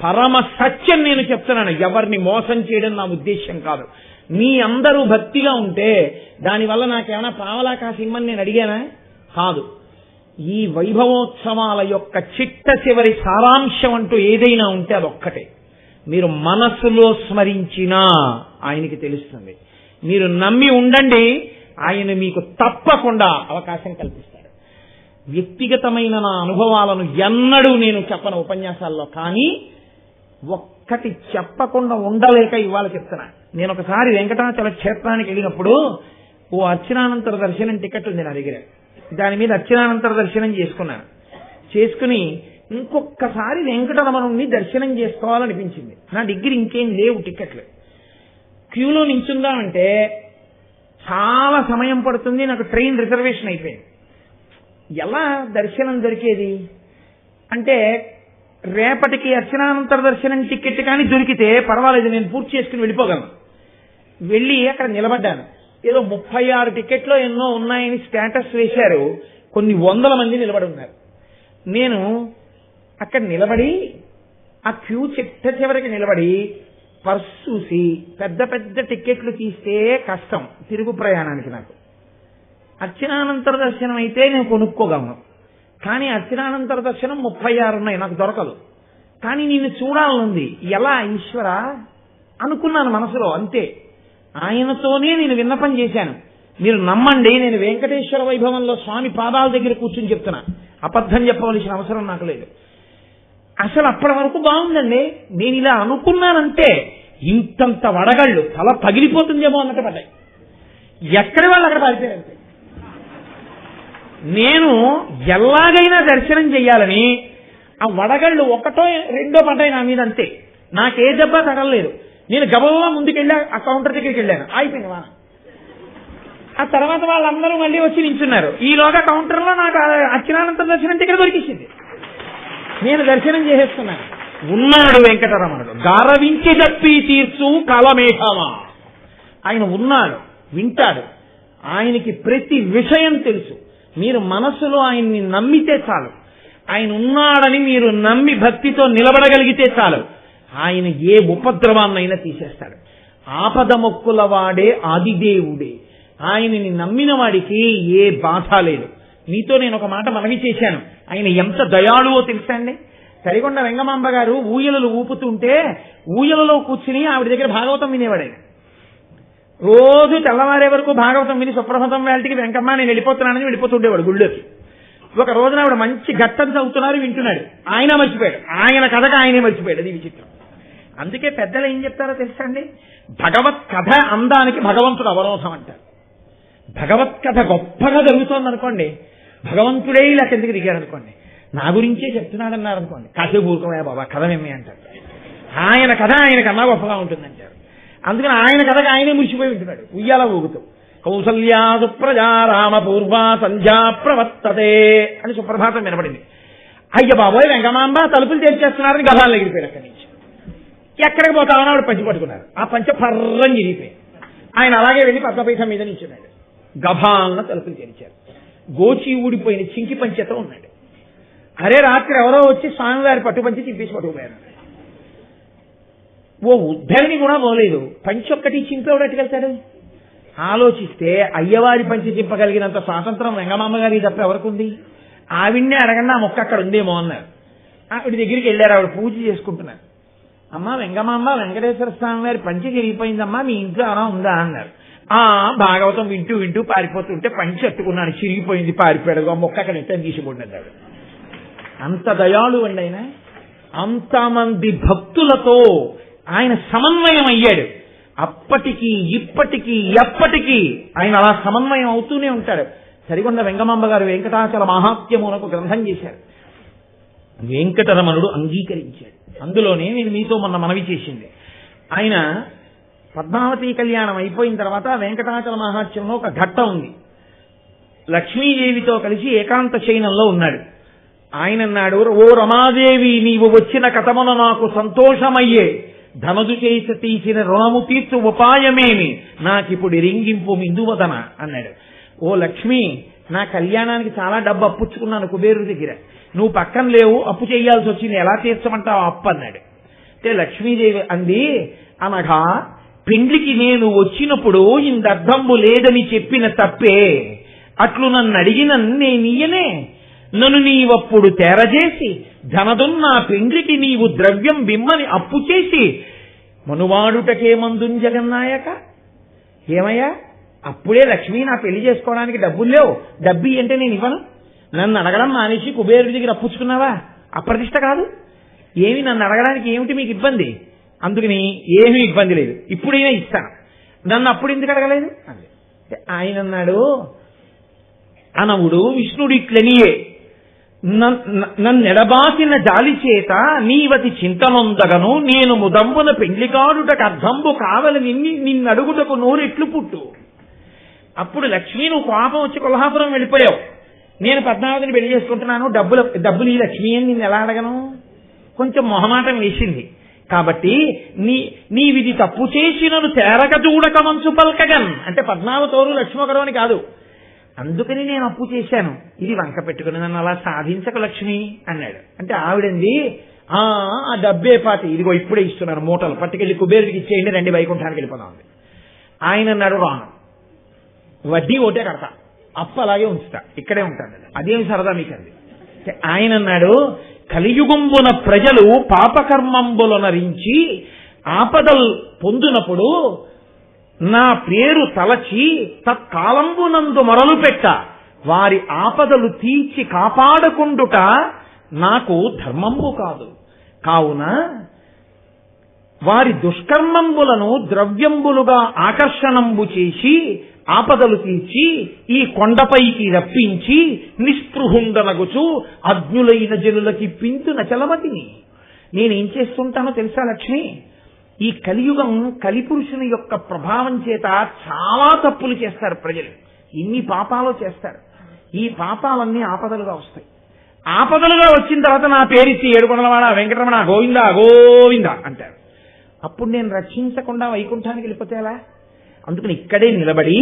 పరమ సత్యం నేను చెప్తున్నాను. ఎవరిని మోసం చేయడం నా ఉద్దేశ్యం కాదు. మీ అందరూ భక్తిగా ఉంటే దానివల్ల నాకేమైనా పావలా కాసి ఇమ్మని నేను అడిగానా? కాదు. ఈ వైభవోత్సవాల యొక్క చిట్ట చివరి సారాంశం అంటూ ఏదైనా ఉంటే అదొక్కటే. మీరు మనస్సులో స్మరించినా ఆయనకి తెలుస్తుంది. మీరు నమ్మి ఉండండి, ఆయన మీకు తప్పకుండా అవకాశం కల్పిస్తాడు. వ్యక్తిగతమైన నా అనుభవాలను ఎన్నడూ నేను చెప్పను ఉపన్యాసాల్లో, కానీ ఒక్కటి చెప్పకుండా ఉండలేక ఇవాళ చెప్తున్నా. నేను ఒకసారి వెంకటాచల క్షేత్రానికి వెళ్ళినప్పుడు ఓ అర్చనానంతర దర్శనం టికెట్ ఉంది నా దగ్గర. దాని మీద అర్చనానంతర దర్శనం చేసుకున్నాను. చేసుకుని ఇంకొకసారి వెంకటరమణుణ్ణి దర్శనం చేసుకోవాలనిపించింది. నా దగ్గర ఇంకేం లేవు టికెట్లు. క్యూలో నించుందామంటే చాలా సమయం పడుతుంది, నాకు ట్రైన్ రిజర్వేషన్ అయిపోయింది. ఎలా దర్శనం దొరికేది అంటే, రేపటికి అర్చనానంతర దర్శనం టికెట్ కానీ దొరికితే పర్వాలేదు, నేను పూర్తి చేసుకుని వెళ్ళిపోగలను. వెళ్ళి అక్కడ నిలబడ్డాను. ఏదో 36 టికెట్లో ఎన్నో ఉన్నాయని స్టేటస్ వేశారు. కొన్ని 100 మంది నిలబడి ఉన్నారు. నేను అక్కడ నిలబడి ఆ క్యూ చివరికి నిలబడి పర్సు చూసి పెద్ద పెద్ద టికెట్లు తీస్తే కష్టం తిరుగు ప్రయాణానికి. నాకు అర్చనానంతర దర్శనం అయితే నేను కొనుక్కోగలను, కానీ అర్చనానంతర దర్శనం 36 ఉన్నాయి, నాకు దొరకదు. కానీ నిన్ను చూడాలనుంది. ఎలా ఈశ్వర అనుకున్నాను మనసులో, అంతే. ఆయనతోనే నేను విన్నపం చేశాను. మీరు నమ్మండి, నేను వెంకటేశ్వర వైభవంలో స్వామి పాదాల దగ్గర కూర్చుని చెప్తున్నా, అబద్ధం చెప్పవలసిన అవసరం నాకు లేదు. అసలు అప్పటి వరకు బాగుందండి. నేను ఇలా అనుకున్నానంటే ఇంతంత వడగళ్ళు తల పగిలిపోతుందేమో అన్నట్టు పడ్డాయి. ఎక్కడి వాళ్ళు అక్కడ పారిపోయారంటే, నేను ఎలాగైనా దర్శనం చెయ్యాలని ఆ వడగళ్ళు 1, 2 పడ్డాయి నా మీద, అంతే. నాకే దెబ్బ తగలలేదు. నేను గబగబా ముందుకెళ్ళి ఆ కౌంటర్ దగ్గరికి వెళ్ళాను, అయిపోయింది వాన. ఆ తర్వాత వాళ్ళందరూ మళ్ళీ వచ్చి నించున్నారు. ఈలోగా కౌంటర్లో నాకు అర్చనానంతర దర్శనం టికెట్ దొరికింది. నేను దర్శనం చేసేస్తున్నాను. ఉన్నాడు వెంకటరమణుడు. గారవించి చెప్పి తీర్చు కాలమేఘమా. ఆయన ఉన్నాడు, వింటాడు. ఆయనకి ప్రతి విషయం తెలుసు. మీరు మనసులో ఆయన్ని నమ్మితే చాలు. ఆయన ఉన్నాడని మీరు నమ్మి భక్తితో నిలబడగలిగితే చాలు. ఆయన ఏ ఉపద్రవాన్నైనా తీసేస్తాడు. ఆపద మొక్కుల వాడే ఆదిదేవుడే. ఆయనని నమ్మిన వాడికి ఏ బాధ లేదు. మీతో నేను ఒక మాట మనవి చేశాను. ఆయన ఎంత దయాళువో తెలుసా అండి? తరిగొండ వెంగమాంబ గారు ఊయలలు ఊపుతుంటే ఊయలలో కూర్చుని ఆవిడ దగ్గర భాగవతం వినేవాడు. ఆయన రోజు తెల్లవారే వరకు భాగవతం విని సుప్రభాతం వేళటికి వెంకమ్మ నేను వెళ్ళిపోతున్నానని వెళ్ళిపోతుండేవాడు గుళ్ళోకి. ఒక రోజున ఆవిడ మంచి ఘట్టం చదువుతున్నారు, వింటున్నాడు. ఆయన మర్చిపోయాడు, ఆయన కథగా ఆయనే మర్చిపోయాడు. అది విచిత్రం. అందుకే పెద్దలు ఏం చెప్తారో తెలుసా అండి? భగవత్ కథ అందానికి భగవంతుడు అవరోధం అంటారు. భగవత్ కథ గొప్పగా జరుగుతోంది అనుకోండి, భగవంతుడే ఇలా కిందకి దిగాడు అనుకోండి, నా గురించే చెప్తున్నాడన్నారు అనుకోండి, కాసేపు ఊరుకోయా బాబా కథమేమి అంటారు. ఆయన కథ ఆయనకన్నా గొప్పగా ఉంటుందంటారు. అందుకని ఆయన కథగా ఆయనే మురిసిపోయి ఉంటున్నాడు ఉయ్యాల ఊగుతూ. కౌసల్యా సుప్రజా రామ పూర్వ సంధ్యా ప్రవర్తతే అని సుప్రభాతం వినపడింది. అయ్య బాబోయ్ వెంగమాంబ తలుపులు తెరిచేస్తున్నారని గభాలను ఎగిరిపోయారు. అక్కడి నుంచి ఎక్కడికి పోతామని ఆవిడ పంచి పట్టుకున్నారు. ఆ పంచ పర్రం ఇరిగిపోయి ఆయన అలాగే వెళ్ళి పద్మపీఠం మీద నిల్చున్నాడు. గభాలను తలుపులు తెరిచారు. గోచి ఊడిపోయిన చింకి పంచెతో ఉన్నాడు. అరే రాత్రి ఎవరో వచ్చి స్వామివారి పట్టుపంచి చింపేసి పట్టుకుపోయారు. ఓ ఉద్ధరిని కూడా పోలేదు, పంచి ఒక్కటి చింపేవాడు ఎట్టుకెళ్తాడు? ఆలోచిస్తే అయ్యవారి పంచి చింపగలిగినంత స్వాతంత్రం వెంగమాంబ గారికి తప్ప ఎవరికి? ఆవిడ్నే అడగండి ఆ మొక్క అక్కడ ఉందేమో అన్నారు. ఆవిడ దగ్గరికి వెళ్ళారు, ఆవిడ పూజ చేసుకుంటున్నారు. అమ్మ వెంగమాంబ, వెంకటేశ్వర స్వామి వారి పంచి చిరిగిపోయిందమ్మా, మీ ఇంట్లో అలా ఉందా అన్నారు. భాగవతం వింటూ వింటూ పారిపోతుంటే పంచి అట్టుకున్నాను, చిరిగిపోయింది, పారిపోయాడు, ఆ మొక్క అక్కడ ఎట్టని తీసిపోయినన్నాడు. అంత దయాళు అండి ఆయన. అంతమంది భక్తులతో ఆయన సమన్వయం అయ్యాడు. అప్పటికీ ఇప్పటికీ ఎప్పటికీ ఆయన అలా సమన్వయం అవుతూనే ఉంటాడు. సరికొండ వెంగమాంబ గారు వెంకటాచల మహాత్మ్యమునకు గ్రంథం చేశారు. వెంకటరమణుడు అంగీకరించాడు. అందులోనే నేను మీతో మొన్న మనవి చేసింది, ఆయన పద్మావతి కళ్యాణం అయిపోయిన తర్వాత వెంకటాచల మహాత్మ్యంలో ఒక ఘట్టం ఉంది. లక్ష్మీదేవితో కలిసి ఏకాంత శయనంలో ఉన్నాడు. ఆయన అన్నాడు, ఓ రమాదేవి, నీవు వచ్చిన కథమున నాకు సంతోషమయ్యే, ధనదు చేసి తీసిన రుణము తీర్చు ఉపాయమేమి, నాకిప్పుడు రింగింపు మిందువదన అన్నాడు. ఓ లక్ష్మి, నా కళ్యాణానికి చాలా డబ్బు అప్పుచ్చుకున్నాను కుబేరుడి దగ్గర, నువ్వు పక్కన లేవు, అప్పు చేయాల్సి వచ్చింది, ఎలా తీర్చమంటావు అప్పు అన్నాడు. అంటే లక్ష్మీదేవి అంది, అనగా పెండ్లికి నేను వచ్చినప్పుడు ఇందర్థంబు లేదని చెప్పిన తప్పే, అట్లు నన్ను అడిగిన నేనియనే, నన్ను నీవప్పుడు తేరజేసి ధనదున్నా పెండ్లికి నీవు ద్రవ్యం బిమ్మని అప్పు చేసి మనువాడుటకే మందుం జగన్నాయక. ఏమయ్యా, అప్పుడే లక్ష్మి నా పెళ్లి చేసుకోవడానికి డబ్బులు లేవు, డబ్బి అంటే నేను ఇవ్వను, నన్ను అడగడం మానేసి కుబేరుడి దగ్గర అప్పుచ్చుకున్నావా? అప్రతిష్ట కాదు. ఏమి నన్ను అడగడానికి ఏమిటి మీకు ఇబ్బంది? అందుకని ఏమీ ఇబ్బంది లేదు, ఇప్పుడైనా ఇస్తాను, నన్ను అప్పుడు ఎందుకు అడగలేదు? ఆయన అన్నాడు, అనవుడు విష్ణుడు ఇట్లనియే, నన్నెడబాసిన జాలి చేత నీవతి చింతనొందగను, నేను ముదంబున పెండ్లికాడుటకు అర్థంబు కావలని నిన్నడుగుటకు నోరెట్లు పుట్టు. అప్పుడు లక్ష్మి, నువ్వు కోపం వచ్చి కొల్హాపురం వెళ్ళిపోయావు, నేను పద్మావతిని పెళ్లి చేసుకుంటున్నాను, డబ్బులు ఈ లక్ష్మి అని నిన్ను ఎలా అడగను? కొంచెం మొహమాటం వేసింది. కాబట్టి నీవిది తప్పు చేసినను తేరక చూడక మంచు పల్కగన్ అంటే పద్మావతోరు లక్ష్మకరు అని కాదు, అందుకని నేను అప్పు చేశాను, ఇది వంక పెట్టుకుని నన్ను అలా సాధించక లక్ష్మి అన్నాడు. అంటే ఆవిడంది, ఆ డబ్బే పాటి, ఇదిగో ఇప్పుడే ఇస్తున్నాను, మూటలు పట్టుకెళ్ళి కుబేరుడికి ఇచ్చేయండి, రండి వైకుంఠానికి వెళ్ళిపోదాం. ఆయన అన్నాడు, రాను, వడ్డీ ఒకటే కడతా, అప్పు అలాగే ఉంచుతా, ఇక్కడే ఉంటాను, అదేం సరదా మీకు అంది. ఆయన అన్నాడు, కలియుగంబున ప్రజలు పాపకర్మంబులనరించి ఆపదలు పొందినప్పుడు నా పేరు తలచి తత్కాలంబునందు మొరలు పెట్ట, వారి ఆపదలు తీర్చి కాపాడకుండుట నాకు ధర్మంబు కాదు. కావున వారి దుష్కర్మంబులను ద్రవ్యంబులుగా ఆకర్షణంబు చేసి ఆపదలు తీర్చి ఈ కొండపైకి రప్పించి నిస్పృహుండనగుచు అజ్ఞులైన జనులకి పింతున చలమతిని. నేనేం చేస్తుంటానో తెలుసా లక్ష్మి? ఈ కలియుగం కలిపురుషుని యొక్క ప్రభావం చేత చాలా తప్పులు చేస్తారు ప్రజలు, ఇన్ని పాపాలు చేస్తారు. ఈ పాపాలన్నీ ఆపదలుగా వస్తాయి. ఆపదలుగా వచ్చిన తర్వాత నా పేరిచ్చి ఏడుకొండలవాడ వెంకటరమణ గోవిందా గోవిందా అంటారు. అప్పుడు నేను రక్షించకుండా వైకుంఠానికి వెళ్ళిపోతే ఎలా? అందుకని ఇక్కడే నిలబడి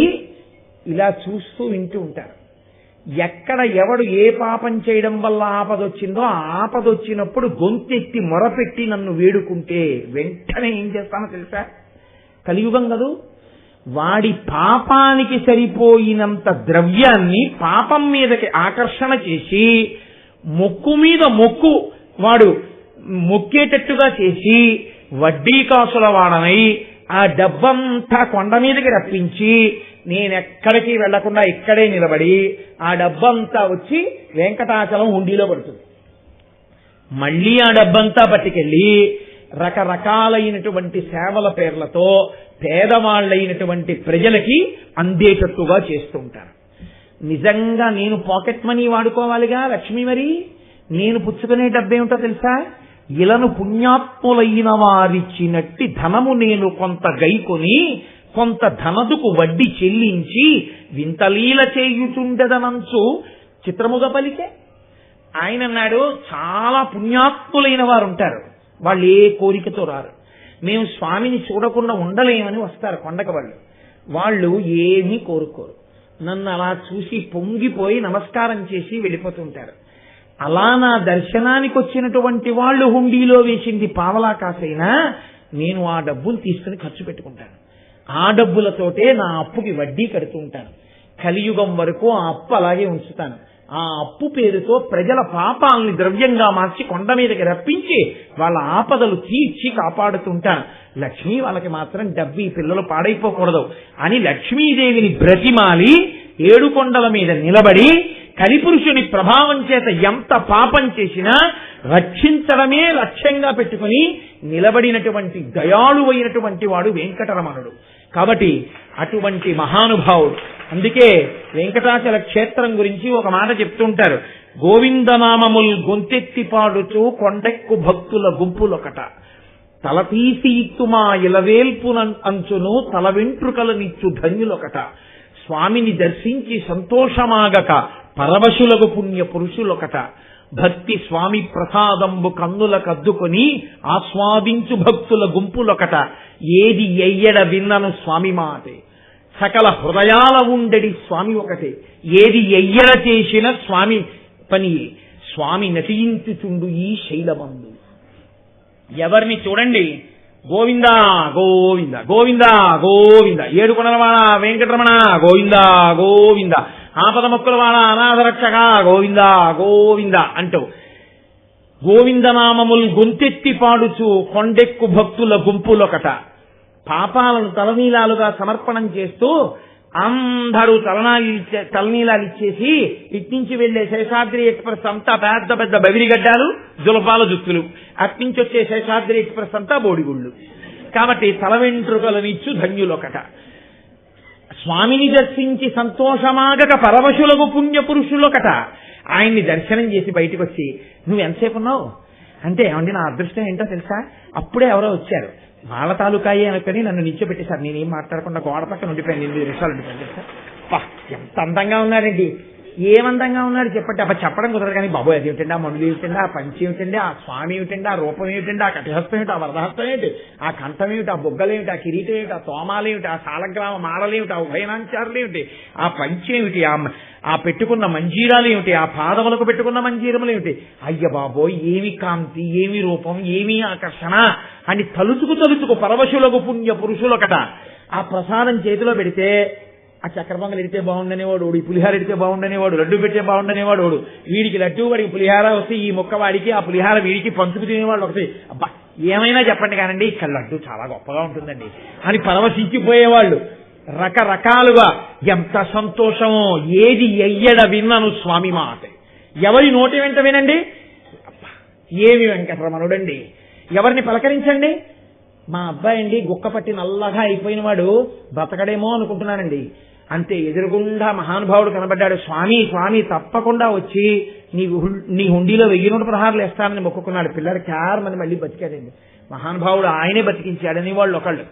ఇలా చూస్తూ వింటూ ఉంటారు. ఎక్కడ ఎవడు ఏ పాపం చేయడం వల్ల ఆపదొచ్చిందో ఆ ఆపదొచ్చినప్పుడు గొంతెత్తి మొరపెట్టి నన్ను వేడుకుంటే వెంటనే ఏం చేస్తానో తెలుసా? కలియుగం కదూ, వాడి పాపానికి సరిపోయినంత ద్రవ్యాన్ని పాపం మీదకి ఆకర్షణ చేసి మొక్కు మీద మొక్కు వాడు మొక్కేటట్టుగా చేసి వడ్డీ కాసుల వాడనై ఆ డబ్బంతా కొండ మీదకి రప్పించి నేనెక్కడికి వెళ్లకుండా ఇక్కడే నిలబడి ఆ డబ్బంతా వచ్చి వెంకటాచలం హుండీలో పడుతుంది. మళ్లీ ఆ డబ్బంతా పట్టుకెళ్లి రకరకాలైనటువంటి సేవల పేర్లతో పేదవాళ్లైనటువంటి ప్రజలకి అందేటట్టుగా చేస్తూ ఉంటారు. నిజంగా నేను పాకెట్ మనీ వాడుకోవాలిగా లక్ష్మి, మరి నేను పుచ్చుకునే డబ్బేమిటో తెలుసా? ఇలను పుణ్యాత్ములైన వారిచ్చినట్టి ధనము నేను కొంత గైకొని కొంత ధనదుకు వడ్డీ చెల్లించి వింతలీల చేయుచుండదనంచు చిత్రముగా పలికే. ఆయన అన్నాడు, చాలా పుణ్యాత్ములైన వారు ఉంటారు, వాళ్ళు ఏ కోరికతో రారు, మేము స్వామిని చూడకుండా ఉండలేమని వస్తారు కొండక. వాళ్ళు ఏమీ కోరుకోరు, నన్ను అలా చూసి పొంగిపోయి నమస్కారం చేసి వెళ్ళిపోతుంటారు. అలా నా దర్శనానికి వచ్చినటువంటి వాళ్ళు హుండీలో వేసింది పావలా కాసైనా నేను ఆ డబ్బులు తీసుకుని ఖర్చు పెట్టుకుంటాను. ఆ డబ్బులతోటే నా అప్పుకి వడ్డీ కడుతూ ఉంటాను. కలియుగం వరకు ఆ అప్పు అలాగే ఉంచుతాను. ఆ అప్పు పేరుతో ప్రజల పాపాలని ద్రవ్యంగా మార్చి కొండ మీదకి రప్పించి వాళ్ళ ఆపదలు తీర్చి కాపాడుతుంటాను. లక్ష్మి వాళ్ళకి మాత్రం డబ్బి పిల్లలు పాడైపోకూడదు అని లక్ష్మీదేవిని బ్రతిమాలి 7 కొండల మీద నిలబడి కలిపురుషుని ప్రభావం చేత ఎంత పాపం చేసినా రక్షించడమే లక్ష్యంగా పెట్టుకుని నిలబడినటువంటి దయాళువైనటువంటి వాడు వెంకటరమణుడు. కాబట్టి అటువంటి మహానుభావుడు. అందుకే వెంకటాచల క్షేత్రం గురించి ఒక మాట చెప్తుంటారు. గోవిందనామముల్ గొంతెత్తి పాడుచు కొండెక్కు భక్తుల గుంపులొకట, తల తీసి ఇత్తుమా ఇలవేల్పున అంచును తల వెంట్రుకలనిచ్చు ధన్యులొకట, స్వామిని దర్శించి సంతోషమాగక పరవశులకు పుణ్య పురుషులొకట, భక్తి స్వామి ప్రసాదంబు కన్నుల కద్దుకొని ఆస్వాదించు భక్తుల గుంపులొకట, ఏది ఎయ్యడ విన్నను స్వామి మాటే, సకల హృదయాల ఉండడి స్వామి ఒకటే, ఏది ఎయ్యడ చేసిన స్వామి పని, స్వామి నటించుచుండు ఈ శైలమందు. ఎవరిని చూడండి, గోవింద గోవింద గోవింద గోవింద, 7 కొండలవాడ వెంకటరమణ గోవింద గోవింద, ఆపద మొక్కులవాడ అనాథరక్షక గోవింద గోవింద అంటూ గోవిందనామములు గొంతెత్తి పాడుచు కొండెక్కు భక్తుల గుంపులొకట. పాపాలను తలనీలాలుగా సమర్పణం చేస్తూ అందరూ తలనీలాలు ఇచ్చేసి ఇట్నుంచి వెళ్లే శేషాద్రి ఎక్స్ప్రెస్ అంతా పెద్ద పెద్ద బెవిరిగడ్డాలు జులపాల జుత్తులు, అట్నుంచి వచ్చే శేషాద్రి ఎక్స్ప్రెస్ అంతా బోడిగుళ్ళు. కాబట్టి తల వెంట్రుకలనిచ్చు ధన్యులొకట, స్వామిని దర్శించి సంతోషమాగక పరవశులకు పుణ్య పురుషులొకట. ఆయన్ని దర్శనం చేసి బయటకు వచ్చి నువ్వు ఎంతసేపు ఉన్నావు అంటే, ఏమండి నా అదృష్టం ఏంటో తెలుసా, అప్పుడే ఎవరో వచ్చారు వాళ్ళ తాలూకాయే అనుకుని నన్ను నిల్చోబెట్టేశారు. నేనేం మాట్లాడకుండా గోడ పక్కన ఉండిపోయాను, 8 నిమిషాలు ఉండిపోయాను తెలుసా. ఎంత అందంగా ఉన్నాడండి, ఏమందంగా ఉన్నాడు చెప్పండి. అబ్బా చెప్పడం కుదరదు కానీ బాబు అదేమిటండి, ఆ మనులు ఏమిటండి, ఆ పంచి ఏమిటండి, ఆ స్వామి ఏమిటండి, ఆ రూపం ఏమిటండి, ఆ కటిహస్తం ఏమిటి, ఆ వరదహస్తం ఏమిటి, ఆ కంఠం ఏమిటి, ఆ బొగ్గలేమిటి, ఆ కిరీటం ఏమిటి, ఆ తోమాలేమిటి, ఆ సాలగ్రామ మాడలేమిటి, ఆ ఉభయనాంచారులు ఏమిటి, ఆ పంచి ఏమిటి, ఆ పెట్టుకున్న మంజీరాలు ఏమిటి, ఆ పాదములకు పెట్టుకున్న మంజీరములు ఏమిటి, అయ్య బాబోయ్ ఏమి కాంతి, ఏమి రూపం, ఏమి ఆకర్షణ అని తలుచుకు పరవశులకు పుణ్య పురుషులొకట. ఆ ప్రసాదం చేతిలో పెడితే ఆ చక్రపొంగలు ఎడితే బాగుండనేవాడు, ఈ పులిహార ఎడితే బాగుండనేవాడు, లడ్డు పెట్టే బాగుండనేవాడు, వీడికి లడ్డు వాడికి పులిహార వస్తే ఈ మొక్క వాడికి, ఆ పులిహార వీడికి పంచుకు తినేవాడు ఒకటి. అబ్బా ఏమైనా చెప్పండి కానండి ఇక్కడ లడ్డు చాలా గొప్పగా ఉంటుందండి అని పరవశించిపోయేవాళ్ళు. రకరకాలుగా ఎంత సంతోషమో, ఏది ఎయ్యడ విన్నను స్వామి మాట, ఎవరి నోటి వెంట వినండి. ఏమి వెంకటరమణుడండి, ఎవరిని పలకరించండి. మా అబ్బాయి అండి గుక్క పట్టి నల్లగా అయిపోయిన వాడు బతకడేమో అనుకుంటున్నానండి. అంతే ఎదురుగుండా మహానుభావుడు కనబడ్డాడు. స్వామి స్వామి తప్పకుండా వచ్చి నీ హుండీలో 1000 నూట 16 వేస్తానని మొక్కుకున్నాడు. పిల్లడు క్యారమని మళ్ళీ బతికాడండి. మహానుభావుడు ఆయనే బతికించాడని వాళ్ళు ఒకళ్ళు.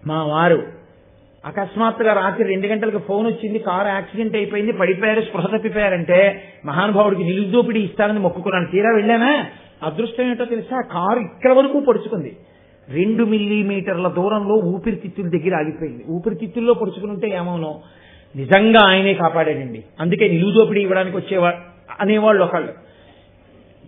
మా వారు అకస్మాత్తుగా రాత్రి 2 గంటలకు ఫోన్ వచ్చింది, కారు యాక్సిడెంట్ అయిపోయింది, పడిపోయారు, స్పృహ తప్పిపోయారంటే మహానుభావుడికి నిలుదోపిడి ఇస్తానని మొక్కుకున్నాను. తీరా వెళ్ళానా, అదృష్టం ఏంటో తెలుసా, కారు ఇక్కడ వరకు పొడుచుకుంది. 2 మిల్లీమీటర్ల దూరంలో ఊపిరితిత్తుల దగ్గర ఆగిపోయింది. ఊపిరితిత్తుల్లో పొడుచుకుని ఉంటే ఏమోనో. నిజంగా ఆయనే కాపాడాడండి. అందుకే నిలుదోపిడి ఇవ్వడానికి వచ్చేవాళ్ళు అనేవాళ్ళు ఒకళ్ళు,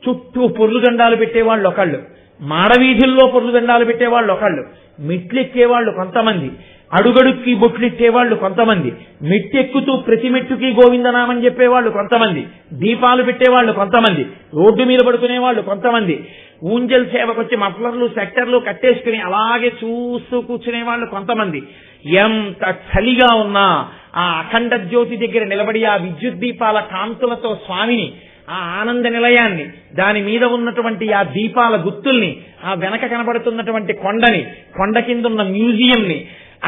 చుట్టూ పొర్లు దండాలు పెట్టేవాళ్ళు ఒకళ్ళు, మాడవీధుల్లో పొర్లు దండాలు పెట్టేవాళ్ళు ఒకళ్ళు, మెట్లెక్కేవాళ్ళు కొంతమంది, అడుగడుక్కి బొట్లెట్టేవాళ్ళు కొంతమంది, మెట్టెక్కుతూ ప్రతి మెట్టుకి గోవిందనామం చెప్పేవాళ్ళు కొంతమంది, దీపాలు పెట్టేవాళ్ళు కొంతమంది, రోడ్డు మీద పడుకునేవాళ్ళు కొంతమంది, ఊంజల్ సేవకొచ్చి మఫ్లర్లు సెక్టర్లు కట్టేసుకుని అలాగే చూస్తూ కూర్చునేవాళ్ళు కొంతమంది. ఎంత చలిగా ఉన్నా ఆ అఖండ జ్యోతి దగ్గర నిలబడి ఆ విద్యుత్ దీపాల కాంతులతో స్వామిని, ఆ ఆనంద నిలయాన్ని, దాని మీద ఉన్నటువంటి ఆ దీపాల గుత్తుల్ని, ఆ వెనక కనబడుతున్నటువంటి కొండని, కొండ కిందున్న మ్యూజియంని,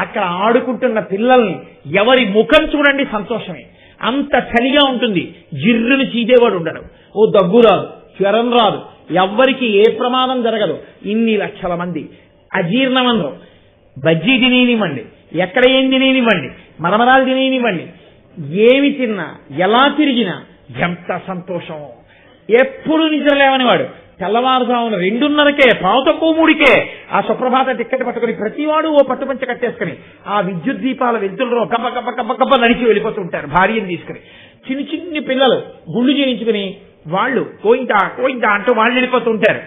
అక్కడ ఆడుకుంటున్న పిల్లల్ని, ఎవరి ముఖం చూడండి సంతోషమే. అంత చలిగా ఉంటుంది. జిర్రుని చీదేవాడు ఉండడు, ఓ దగ్గు రాదు, జ్వరం రాదు, ఎవ్వరికి ఏ ప్రమాదం జరగదు. ఇన్ని లక్షల మంది అజీర్ణమందరం బజ్జీ తినేనివ్వండి, ఎక్కడ ఏం తినేనివ్వండి, మరమరాలు తినేనివ్వండి, ఏమి తిన్నా ఎలా తిరిగినా ఎంత సంతోషం. ఎప్పుడు నిద్ర లేవనివాడు తెల్లవారుజామున 2:30కే పావు తక్కువ 3కే ఆ సుప్రభాత టిక్కెట్ పట్టుకుని ప్రతివాడు ఓ పట్టుపంచ కట్టేసుకుని ఆ విద్యుత్ దీపాల వెలుతుల్లో గబ్బ గబ్బ గబ్బ గబ్బ నడిచి వెళ్ళిపోతుంటారు భార్యను తీసుకుని. చిన్ని పిల్లలు గుళ్ళు చేయించుకుని వాళ్ళు కోయింటా కోయింటా అంటూ వాళ్ళు వెళ్ళిపోతుంటారు.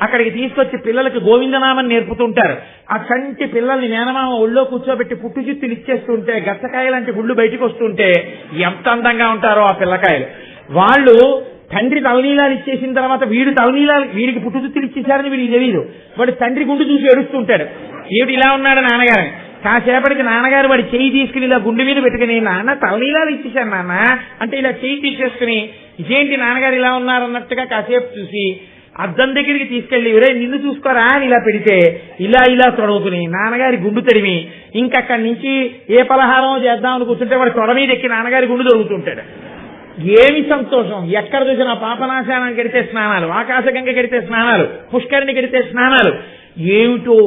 అక్కడికి తీసుకొచ్చి పిల్లలకి గోవిందనామం నేర్పుతుంటారు. ఆ చంటి పిల్లల్ని మేనమామ ఒళ్ళో కూర్చోబెట్టి పుట్టు చిత్తులు ఇచ్చేస్తుంటే గచ్చకాయ లాంటి గుళ్ళు బయటకు వస్తుంటే ఎంత అందంగా ఉంటారో ఆ పిల్లకాయలు. వాళ్ళు తండ్రి తలనీలాలు ఇచ్చేసిన తర్వాత వీడికి పుట్టు చిత్తులు ఇచ్చేశారని వీడికి తెలియదు. వాడు తండ్రి గుండు చూసి ఏడుస్తుంటాడు, ఏమిటి ఇలా ఉన్నాడు నాన్నగారు. కాసేపటికి నాన్నగారు వాడి చెయ్యి తీసుకుని ఇలా గుండె మీద పెట్టుకుని, నాన్న తలనీలాలు ఇచ్చేశాను నాన్న అంటే ఇలా చెయ్యి తీసేసుకుని ఇదేంటి నాన్నగారు ఇలా ఉన్నారన్నట్టుగా కాసేపు చూసి అద్దం దగ్గరికి తీసుకెళ్లి ఒరే నిన్ను చూసుకోరా అని ఇలా పెడితే ఇలా తొడవుకుని నాన్నగారి గుండు తడిమి ఇంకక్కడి నుంచి ఏ పలహారం చేద్దామని కూర్చుంటే వాడు తొడ మీద ఎక్కి నాన్నగారి గుండు దొరుకుతుంటాడు. ఏమి సంతోషం! ఎక్కడ చూసినా పాపనాశానం గడితే స్నానాలు, ఆకాశగంగ గడితే స్నానాలు, పుష్కరిణి గడితే స్నానాలు. ఏమిటో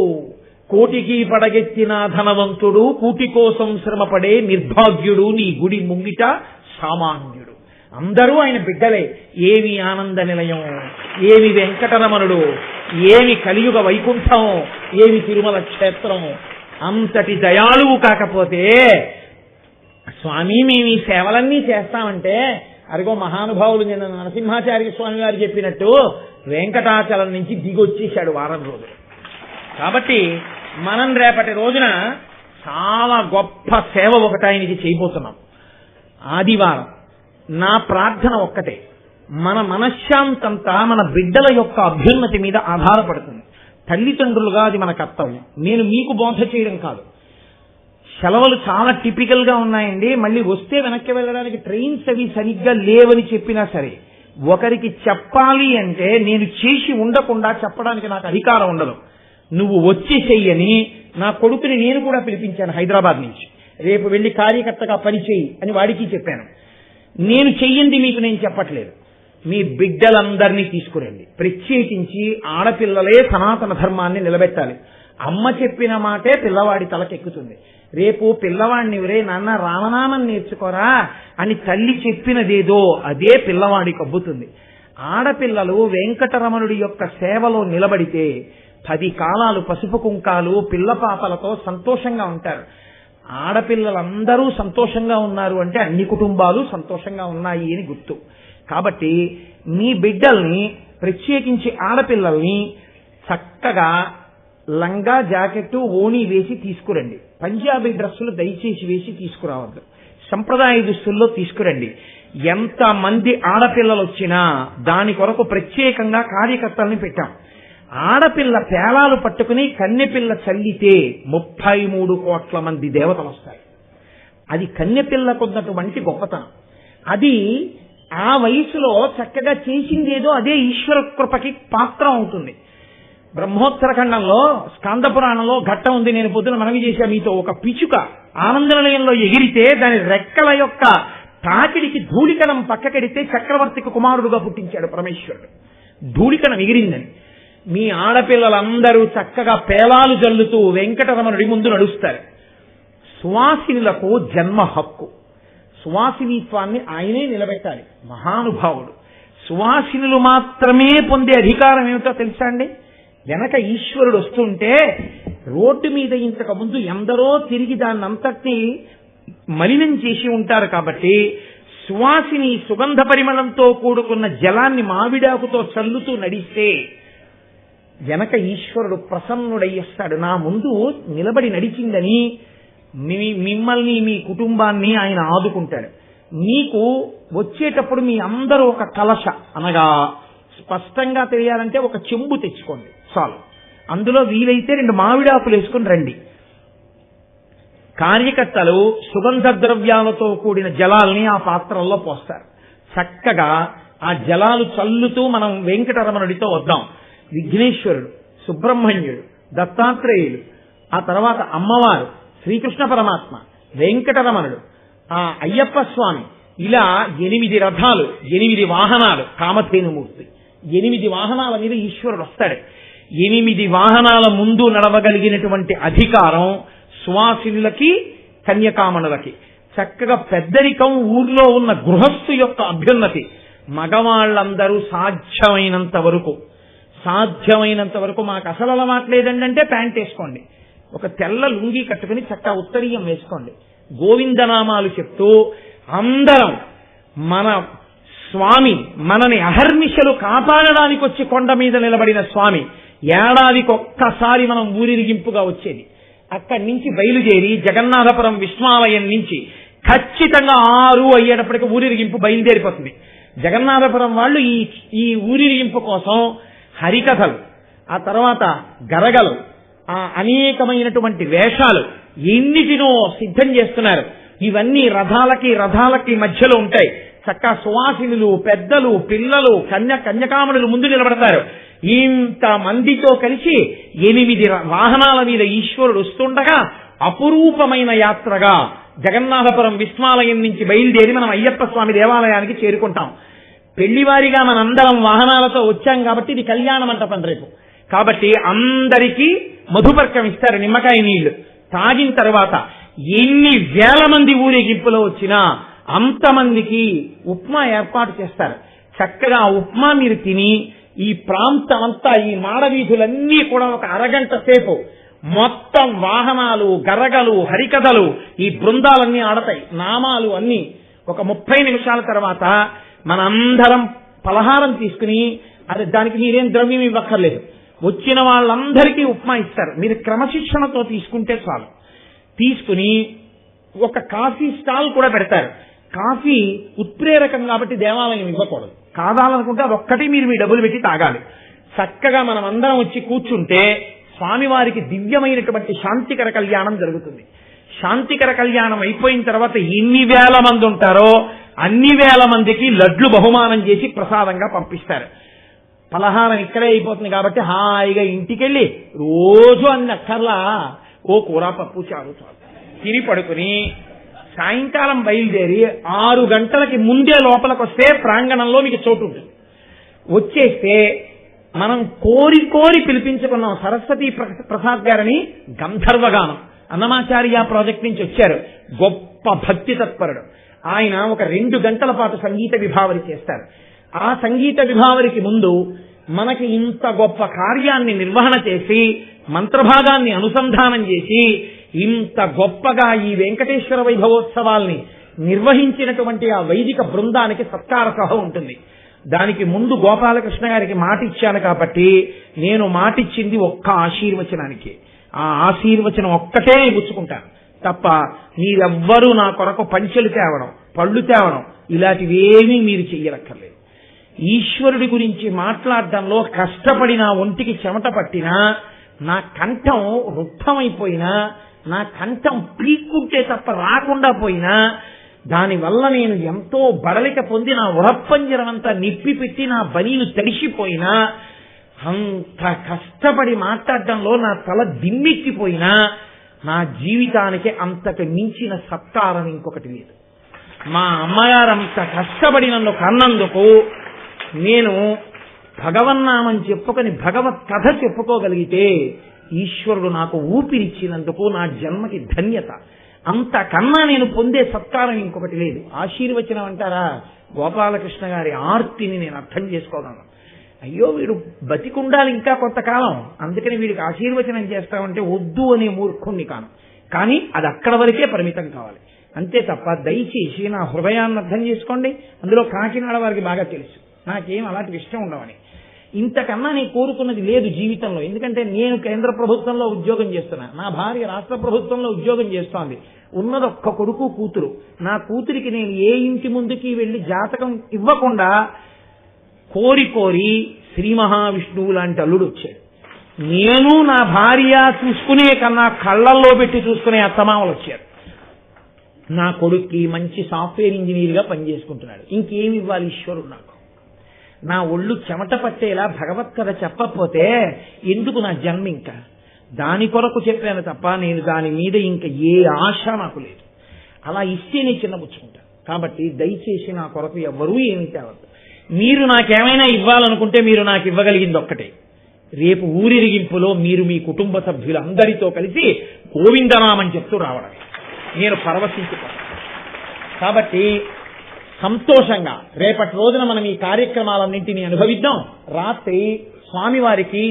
కోటికి పడగెత్తిన ధనవంతుడు కూటి కోసం శ్రమపడే నిర్భాగ్యుడు నీ గుడి ముంగిట సామాన్యుడు. అందరూ ఆయన బిడ్డలే. ఏమి ఆనంద నిలయం, ఏమి వెంకటరమణుడు, ఏమి కలియుగ వైకుంఠం, ఏమి తిరుమల క్షేత్రం. అంతటి దయాళువు కాకపోతే స్వామి మేము ఈ సేవలన్నీ చేస్తామంటే అదిగో మహానుభావులు నిన్న నరసింహాచార్య స్వామి గారు చెప్పినట్టు వెంకటాచలం నుంచి దిగొచ్చేశాడు వారం రోజులు. కాబట్టి మనం రేపటి రోజున చాలా గొప్ప సేవ ఒకటి ఆయనకి చేయబోతున్నాం. ఆదివారం నా ప్రార్థన ఒక్కటే, మన మనశ్శాంతంతా మన బిడ్డల యొక్క అభ్యున్నతి మీద ఆధారపడుతుంది. తల్లిదండ్రులుగా అది మన కర్తవ్యం. నేను మీకు బోధ చేయడం కాదు. సెలవులు చాలా టిపికల్ గా ఉన్నాయండి, మళ్ళీ వస్తే వెనక్కి వెళ్ళడానికి ట్రైన్స్ అవి సరిగ్గా లేవని చెప్పినా సరే ఒకరికి చెప్పాలి అంటే నేను చేసి ఉండకుండా చెప్పడానికి నాకు అధికారం ఉండదు. నువ్వు వచ్చి చెయ్యని నా కొడుకుని నేను కూడా పిలిపించాను హైదరాబాద్ నుంచి. రేపు వెళ్లి కార్యకర్తగా పనిచేయి అని వాడికి చెప్పాను. నేను చెయ్యింది మీకు నేను చెప్పట్లేదు. మీ బిడ్డలందరినీ తీసుకురండి. ప్రత్యేకించి ఆడపిల్లలే సనాతన ధర్మాన్ని నిలబెట్టాలి. అమ్మ చెప్పిన మాటే పిల్లవాడి తలకెక్కుతుంది. రేపు పిల్లవాడిని ఒరే నాన్న రామనామం నేర్చుకోరా అని తల్లి చెప్పినదేదో అదే పిల్లవాడికి అబ్బుతుంది. ఆడపిల్లలు వెంకటరమణుడి యొక్క సేవలో నిలబడితే 10 కాలాలు పసుపు కుంకాలు పిల్ల పాపలతో సంతోషంగా ఉంటారు. ఆడపిల్లలందరూ సంతోషంగా ఉన్నారు అంటే అన్ని కుటుంబాలు సంతోషంగా ఉన్నాయి అని గుర్తు. కాబట్టి మీ బిడ్డల్ని ప్రత్యేకించి ఆడపిల్లల్ని చక్కగా లంగా జాకెట్టు ఓణి వేసి తీసుకురండి. పంజాబీ డ్రెస్సులు దయచేసి వేసి తీసుకురావద్దు. సంప్రదాయ దుస్తుల్లో తీసుకురండి. ఎంతమంది ఆడపిల్లలు వచ్చినా దాని కొరకు ప్రత్యేకంగా కార్యకర్తల్ని పెట్టాం. ఆడపిల్ల పేలాలు పట్టుకుని కన్నెపిల్ల చల్లితే 33 కోట్ల మంది దేవతలు వస్తాయి. అది కన్నెపిల్లకున్నటువంటి గొప్పతనం. అది ఆ వయసులో చక్కగా చేసిందేదో అదే ఈశ్వర కృపకి పాత్ర అవుతుంది. బ్రహ్మోత్తర ఖండంలో స్కంద పురాణంలో ఘట్టం ఉంది. నేను పొద్దున మనవి చేశా మీతో. ఒక పిచుక ఆనంద నిలయంలో ఎగిరితే దాని రెక్కల యొక్క తాకిడికి ధూళికణం పక్కకెడితే చక్రవర్తికి కుమారుడుగా పుట్టించాడు పరమేశ్వరుడు. ధూళికణం ఎగిరిందని. మీ ఆడపిల్లలందరూ చక్కగా పేలాలు జల్లుతూ వెంకటరమణుడి ముందు నడుస్తారు. సువాసినులకు జన్మ హక్కు. సువాసినిత్వాన్ని ఆయనే నిలబెట్టాలి. మహానుభావుడు. సువాసినులు మాత్రమే పొందే అధికారం ఏమిటో తెలుసా అండి? వెనక ఈశ్వరుడు వస్తుంటే రోడ్డు మీద ఇంతకు ముందు ఎందరో తిరిగి దాన్నంతటినీ మలినం చేసి ఉంటారు. కాబట్టి సువాసిని సుగంధ పరిమళంతో కూడుకున్న జలాన్ని మామిడాకుతో చల్లుతూ నడిస్తే వెనక ఈశ్వరుడు ప్రసన్నుడయ్యేస్తాడు. నా ముందు నిలబడి నడిచిందని మిమ్మల్ని మీ కుటుంబాన్ని ఆయన ఆదుకుంటాడు. మీకు వచ్చేటప్పుడు మీ అందరూ ఒక కలశ అనగా స్పష్టంగా తెలియాలంటే ఒక చెంబు తెచ్చుకోండి చాలు. అందులో వీలైతే 2 మామిడాకులు వేసుకుని రండి. కార్యకర్తలు సుగంధ ద్రవ్యాలతో కూడిన జలాల్ని ఆ పాత్రల్లో పోస్తారు. చక్కగా ఆ జలాలు చల్లుతూ మనం వెంకటరమణుడితో వద్దాం. విఘ్నేశ్వరుడు, సుబ్రహ్మణ్యుడు, దత్తాత్రేయులు, ఆ తర్వాత అమ్మవారు, శ్రీకృష్ణ పరమాత్మ, వెంకటరమణుడు, ఆ అయ్యప్ప స్వామి, ఇలా 8 రథాలు, 8 వాహనాలు, కామధేనుమూర్తి, 8 వాహనాల మీద ఈశ్వరుడు వస్తాడు. 8 వాహనాల ముందు నడవగలిగినటువంటి అధికారం సువాసినులకి, కన్యకామణులకి. చక్కగా పెద్దరికం, ఊర్లో ఉన్న గృహస్థు యొక్క అభ్యున్నతి. మగవాళ్లందరూ సాధ్యమైనంత వరకు సాధ్యమైనంత వరకు మాకు అసలు అలవాటు లేదండి అంటే ప్యాంట్ వేసుకోండి, ఒక తెల్ల లుంగి కట్టుకుని చక్కగా ఉత్తరీయం వేసుకోండి, గోవిందనామాలు చెప్తూ అందరం మన స్వామి మనని అహర్నిశలు కాపాడడానికి వచ్చి కొండ మీద నిలబడిన స్వామి ఏడాదికి ఒక్కసారి మనం ఊరిరిగింపుగా వచ్చేది. అక్కడి నుంచి బయలుదేరి జగన్నాథపురం విష్ణాలయం నుంచి ఖచ్చితంగా 6 అయ్యేటప్పటికి ఊరిరిగింపు బయలుదేరిపోతుంది. జగన్నాథపురం వాళ్ళు ఈ ఊరిరిగింపు కోసం హరికథలు, ఆ తర్వాత గరగలు, ఆ అనేకమైనటువంటి వేషాలు ఎన్నిటినో సిద్ధం చేస్తున్నారు. ఇవన్నీ రథాలకి మధ్యలో ఉంటాయి. చక్కా సువాసినులు, పెద్దలు, పిల్లలు, కన్యకామణులు ముందు నిలబడతారు. ఇంత మందితో కలిసి 8 వాహనాల మీద ఈశ్వరుడు వస్తుండగా అపురూపమైన యాత్రగా జగన్నాథపురం విష్ణాలయం నుంచి బయలుదేరి మనం అయ్యప్ప స్వామి దేవాలయానికి చేరుకుంటాం. పెళ్లివారిగా మనందరం వాహనాలతో వచ్చాం కాబట్టి ఇది కళ్యాణ మంటపం రేపు. కాబట్టి అందరికీ మధుపర్కం ఇస్తారు, నిమ్మకాయ నీళ్లు. తాగిన తర్వాత ఎన్ని వేల మంది ఊరేగింపులో వచ్చినా అంతమందికి ఉప్మా ఏర్పాటు చేస్తారు. చక్కగా ఉప్మా మీరు తిని ఈ ప్రాంతం అంతా, ఈ మాడవీధులన్నీ కూడా ఒక అరగంట సేపు మొత్తం వాహనాలు, గరగలు, హరికథలు, ఈ బృందాలన్నీ ఆడతాయి, నామాలు అన్నీ. ఒక 30 నిమిషాల తర్వాత మనందరం పలహారం తీసుకుని, అది దానికి మీరేం ద్రవ్యం ఇవ్వక్కర్లేదు, వచ్చిన వాళ్ళందరికీ ఉప్మా ఇస్తారు. మీరు క్రమశిక్షణతో తీసుకుంటే చాలు. తీసుకుని ఒక కాఫీ స్టాల్ కూడా పెడతారు. కాఫీ ఉత్ప్రేరకం కాబట్టి దేవాలయం ఇవ్వకూడదు, కాదాలనుకుంటే అదొక్కటి మీరు మీ డబ్బులు పెట్టి తాగాలి. చక్కగా మనం అందరం వచ్చి కూర్చుంటే స్వామివారికి దివ్యమైనటువంటి శాంతికర కళ్యాణం జరుగుతుంది. శాంతికర కళ్యాణం అయిపోయిన తర్వాత ఎన్ని వేల మంది ఉంటారో అన్ని వేల మందికి లడ్లు బహుమానం చేసి ప్రసాదంగా పంపిస్తారు. పలహారం ఇక్కడే అయిపోతుంది కాబట్టి హాయిగా ఇంటికెళ్ళి రోజు అన్ని అక్కర్లా ఓ కూర పప్పు చారు తిని పడుకుని సాయంకాలం బయలుదేరి 6 గంటలకి ముందే లోపలికి వస్తే ప్రాంగణంలో మీకు చోటు ఉంటుంది. వచ్చేస్తే మనం కోరి పిలిపించుకున్నాం సరస్వతి ప్రసాద్ గారని గంధర్వగానం, అన్నమాచార్య ప్రాజెక్ట్ నుంచి వచ్చారు, గొప్ప భక్తి తత్పరుడు. ఆయన ఒక 2 గంటల పాటు సంగీత విభావరి చేస్తారు. ఆ సంగీత విభావరికి ముందు మనకి ఇంత గొప్ప కార్యాన్ని నిర్వహణ చేసి మంత్రభాగాన్ని అనుసంధానం చేసి ఇంత గొప్పగా ఈ వెంకటేశ్వర వైభవోత్సవాల్ని నిర్వహించినటువంటి ఆ వైదిక బృందానికి సత్కార సహ ఉంటుంది. దానికి ముందు గోపాలకృష్ణ గారికి మాట ఇచ్చాను కాబట్టి నేను మాటిచ్చింది ఒక్క ఆశీర్వచనానికి. ఆ ఆశీర్వచనం ఒక్కటే పుచ్చుకుంటాను తప్ప మీరెవ్వరూ నా కొరకు పంచెలు తేవడం, పళ్ళు తేవడం ఇలాంటివేమీ మీరు చెయ్యరక్కర్లేదు. ఈశ్వరుడి గురించి మాట్లాడడంలో కష్టపడి నా ఒంటికి చెమట పట్టినా, నా కంఠం రుద్ధమైపోయినా, నా కంఠం పీక్కుంటే తప్ప రాకుండా పోయినా, దానివల్ల నేను ఎంతో బడలిక పొంది నా ఉరప్పంజరం అంతా నిప్పి పెట్టి నా బనీను తడిసిపోయినా, అంత కష్టపడి మాట్లాడడంలో నా తల దిమ్మెక్కిపోయినా నా జీవితానికి అంతకు మించిన సత్కారం ఇంకొకటి లేదు. మా అమ్మగారు అంత కష్టపడి నన్ను కన్నందుకు నేను భగవన్నామని చెప్పుకొని భగవత్ కథ చెప్పుకోగలిగితే ఈశ్వరుడు నాకు ఊపిరిచ్చినందుకు నా జన్మకి ధన్యత. అంతకన్నా నేను పొందే సత్కారం ఇంకొకటి లేదు. ఆశీర్వచనం అంటారా, గోపాలకృష్ణ గారి ఆర్తిని నేను అర్థం చేసుకోగలను. అయ్యో వీడు బతికుండాలి ఇంకా కొంతకాలం, అందుకని వీడికి ఆశీర్వచనం చేస్తామంటే వద్దు అనే మూర్ఖుణ్ణి కాను. కానీ అది అక్కడ వరకే పరిమితం కావాలి అంతే తప్ప దయచేసి నా హృదయాన్ని అర్థం చేసుకోండి. అందులో కాకినాడ వారికి బాగా తెలుసు నాకేం అలాంటి ఇష్టం ఉండవని. ఇంతకన్నా నేను కోరుకున్నది లేదు జీవితంలో. ఎందుకంటే నేను కేంద్ర ప్రభుత్వంలో ఉద్యోగం చేస్తున్నా, నా భార్య రాష్ట్ర ప్రభుత్వంలో ఉద్యోగం చేస్తోంది, ఉన్నది ఒక్క కొడుకు కూతురు. నా కూతురికి నేను ఏ ఇంటి ముందుకి వెళ్లి జాతకం ఇవ్వకుండా కోరి శ్రీ మహావిష్ణువు లాంటి అల్లుడు వచ్చాడు. నేను నా భార్య చూసుకునే కన్నా కళ్ళల్లో పెట్టి చూసుకునే అత్తమామలు వచ్చారు. నా కొడుక్కి మంచి సాఫ్ట్వేర్ ఇంజనీర్గా పనిచేసుకుంటున్నాడు. ఇంకేమి ఇవ్వాలి ఈశ్వరుడు నాకు? నా ఒళ్ళు చెమట పట్టేలా భగవత్ కథ చెప్పకపోతే ఎందుకు నా జన్మ? ఇంకా దాని కొరకు చెప్పాను తప్ప నేను దాని మీద ఇంకా ఏ ఆశ నాకు లేదు. అలా ఇస్తే నేను చిన్నపుచ్చుకుంటాను. కాబట్టి దయచేసి నా కొరకు ఎవ్వరూ ఏమీ తేవద్దు. మీరు నాకేమైనా ఇవ్వాలనుకుంటే మీరు నాకు ఇవ్వగలిగింది ఒక్కటే, రేపు ఊరిరిగింపులో మీరు మీ కుటుంబ సభ్యులందరితో కలిసి గోవిందనామని చెప్తూ రావడం. నేను పరవశించుతాను. కాబట్టి సంతోషంగా రేపటి రోజున మనం ఈ కార్యక్రమాలన్నింటినీ అనుభవిద్దాం. రాత్రి స్వామివారికి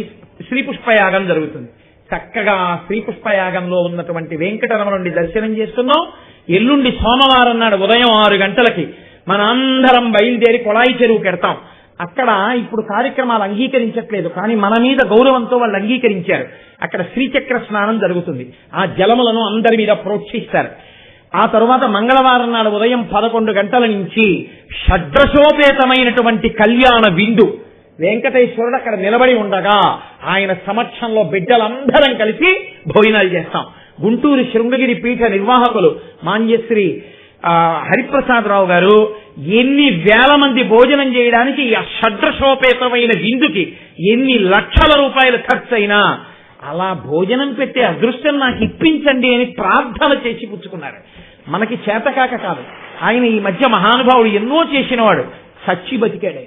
శ్రీపుష్పయాగం జరుగుతుంది. చక్కగా శ్రీపుష్పయాగంలో ఉన్నటువంటి వెంకటరమణుడి దర్శనం చేసుకున్నాం. ఎల్లుండి సోమవారం నాడు ఉదయం 6 గంటలకి మన అందరం బయలుదేరి కొళాయి చెరువుకి వెడతాం. అక్కడ ఇప్పుడు కార్యక్రమాలు అంగీకరించట్లేదు, కానీ మన మీద గౌరవంతో వాళ్ళు అంగీకరించారు. అక్కడ శ్రీచక్ర స్నానం జరుగుతుంది. ఆ జలములను అందరి మీద ప్రోక్షిస్తారు. ఆ తరువాత మంగళవారం నాడు ఉదయం 11 గంటల నుంచి షడ్రశోపేతమైనటువంటి కళ్యాణ విందు. వెంకటేశ్వరుడు అక్కడ నిలబడి ఉండగా ఆయన సమక్షంలో బిడ్డలందరం కలిసి భోజనాలు చేస్తాం. గుంటూరు శృంగగిరి పీఠ నిర్వాహకులు మాన్యశ్రీ హరిప్రసాదరావు గారు ఎన్ని వేల మంది భోజనం చేయడానికి ఆ షడ్రశోపేతమైన విందుకి ఎన్ని లక్షల రూపాయలు ఖర్చు అయినా అలా భోజనం పెట్టే అదృష్టం నాకు ఇప్పించండి అని ప్రార్థన చేసి పుచ్చుకున్నారు. మనకి చేతకాక కాదు. ఆయన ఈ మధ్య మహానుభావుడు ఎన్నో చేసినవాడు, చచ్చి బతికాడు.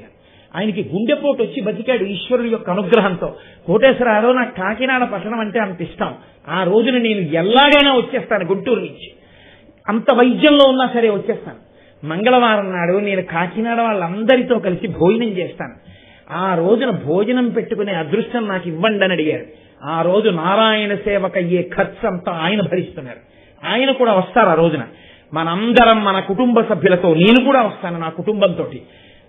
ఆయనకి గుండెపోటు వచ్చి బతికాడు ఈశ్వరుడు యొక్క అనుగ్రహంతో. కోటేశ్వరరావు నాకు కాకినాడ పట్టణం అంటే అంత ఇష్టం. ఆ రోజున నేను ఎలాగైనా వచ్చేస్తాను గుంటూరు నుంచి, అంత వైద్యంలో ఉన్నా సరే వచ్చేస్తాను. మంగళవారం నాడు నేను కాకినాడ వాళ్ళందరితో కలిసి భోజనం చేస్తాను. ఆ రోజున భోజనం పెట్టుకునే అదృష్టం నాకు ఇవ్వండి అని అడిగారు. ఆ రోజు నారాయణ సేవకు అయ్యే ఖర్చు అంతా ఆయన భరిస్తున్నారు. ఆయన కూడా వస్తారు ఆ రోజున. మనందరం మన కుటుంబ సభ్యులతో, నేను కూడా వస్తాను నా కుటుంబంతో,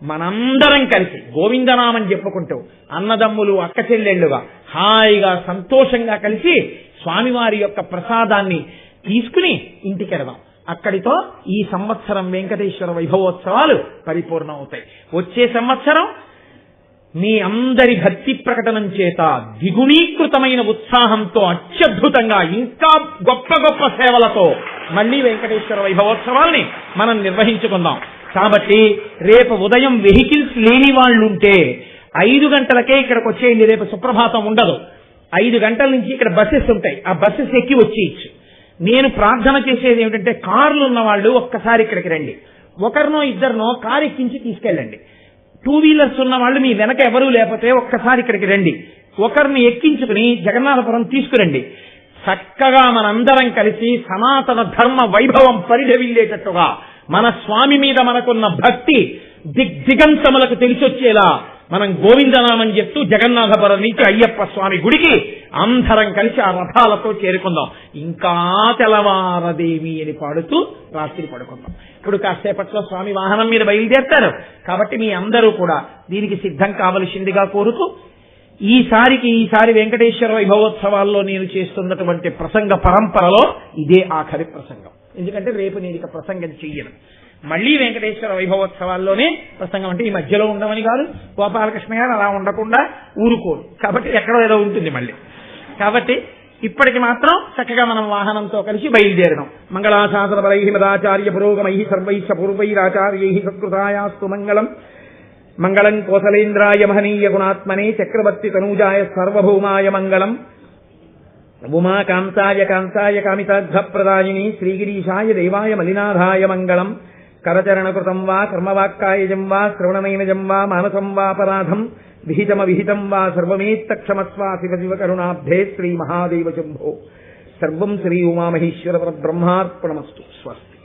మనందరం కలిసి గోవిందనామం చెప్పుకుంటూ అన్నదమ్ములు అక్క చెల్లెళ్లుగా హాయిగా సంతోషంగా కలిసి స్వామివారి యొక్క ప్రసాదాన్ని తీసుకుని ఇంటికి వెళదాం. అక్కడితో ఈ సంవత్సరం వెంకటేశ్వర వైభవోత్సవాలు పరిపూర్ణం అవుతాయి. వచ్చే సంవత్సరం మీ అందరి భక్తి ప్రకటనం చేత ద్విగుణీకృతమైన ఉత్సాహంతో అత్యద్భుతంగా ఇంకా గొప్ప గొప్ప సేవలతో మళ్లీ వెంకటేశ్వర వైభవోత్సవాల్ని మనం నిర్వహించుకుందాం. కాబట్టి రేపు ఉదయం వెహికల్స్ లేని వాళ్ళుంటే 5 గంటలకే ఇక్కడికి వచ్చేయండి. రేపు సుప్రభాతం ఉండదు. 5 గంటల నుంచి ఇక్కడ బస్సెస్ ఉంటాయి. ఆ బస్సెస్ ఎక్కి వచ్చేయచ్చు. నేను ప్రార్థన చేసేది ఏమిటంటే కార్లు ఉన్న వాళ్ళు ఒక్కసారి ఇక్కడికి రండి. ఒకరినో ఇద్దరినో కారు ఎక్కించి తీసుకెళ్ళండి. 2 వీలర్స్ ఉన్న వాళ్ళు మీ వెనక ఎవరూ లేకపోతే ఒక్కసారి ఇక్కడికి రండి. ఒకరిని ఎక్కించుకుని జగన్నాథపురం తీసుకురండి. చక్కగా మనందరం కలిసి సనాతన ధర్మ వైభవం పరిఢవిల్లేటట్టుగా మన స్వామి మీద మనకున్న భక్తి దిగ్దిగంతములకు తెలిసొచ్చేలా మనం గోవిందనామని చెప్తూ జగన్నాథపురం నుంచి అయ్యప్ప స్వామి గుడికి అందరం కలిసి ఆ రథాలతో చేరుకుందాం. ఇంకా తెల్లవారదేవి అని పాడుతూ రాత్రి పడుకుందాం. ఇప్పుడు కాసేపట్లో స్వామి వాహనం మీద బయలుదేరుతారు. కాబట్టి మీ అందరూ కూడా దీనికి సిద్ధం కావలసిందిగా కోరుతూ, ఈసారి వెంకటేశ్వర వైభవోత్సవాల్లో నేను చేస్తున్నటువంటి ప్రసంగ పరంపరలో ఇదే ఆఖరి ప్రసంగం. ఎందుకంటే రేపు నేను ఇక ప్రసంగం చెయ్యను. మళ్లీ వెంకటేశ్వర వైభవోత్సవాల్లోనే ప్రసంగం. అంటే ఈ మధ్యలో ఉండమని కాదు, గోపాలకృష్ణ గారు అలా ఉండకుండా ఊరుకోరు. కాబట్టి ఎక్కడో ఏదో ఉంటుంది మళ్ళీ. కాబట్టి ఇప్పటికి మాత్రం చక్కగా మనం వాహనంతో కలిసి బయలుదేరడం. మంగళాశాసన బలై మదాచార్య పురోగమై సర్వైశ్చ పూర్వైరాచార్యై సత్కృతాయాస్తు మంగళం. మంగళం కోసలేంద్రాయ మహనీయ గుణాత్మనే చక్రవర్తి తనూజాయ సార్వభౌమాయ మంగళం. ఉమాకాంతాయ కాంతాయ కామితార్థప్రదాయిని శ్రీగిరీశాయ దేవాయ మలినాథాయ మంగళం. కరచరణకృతం వా కర్మవాక్కాయజం వా శ్రవణనైనజం వా మానసం వాపరాధం విహితమవిహితం వా సర్వమేత్తక్షమస్వా శివ శివ కరుణాబ్ధే శ్రీ మహాదేవ శంభో. సర్వం శ్రీ ఉమామహేశ్వర పరబ్రహ్మార్పణమస్తు. స్వస్తి.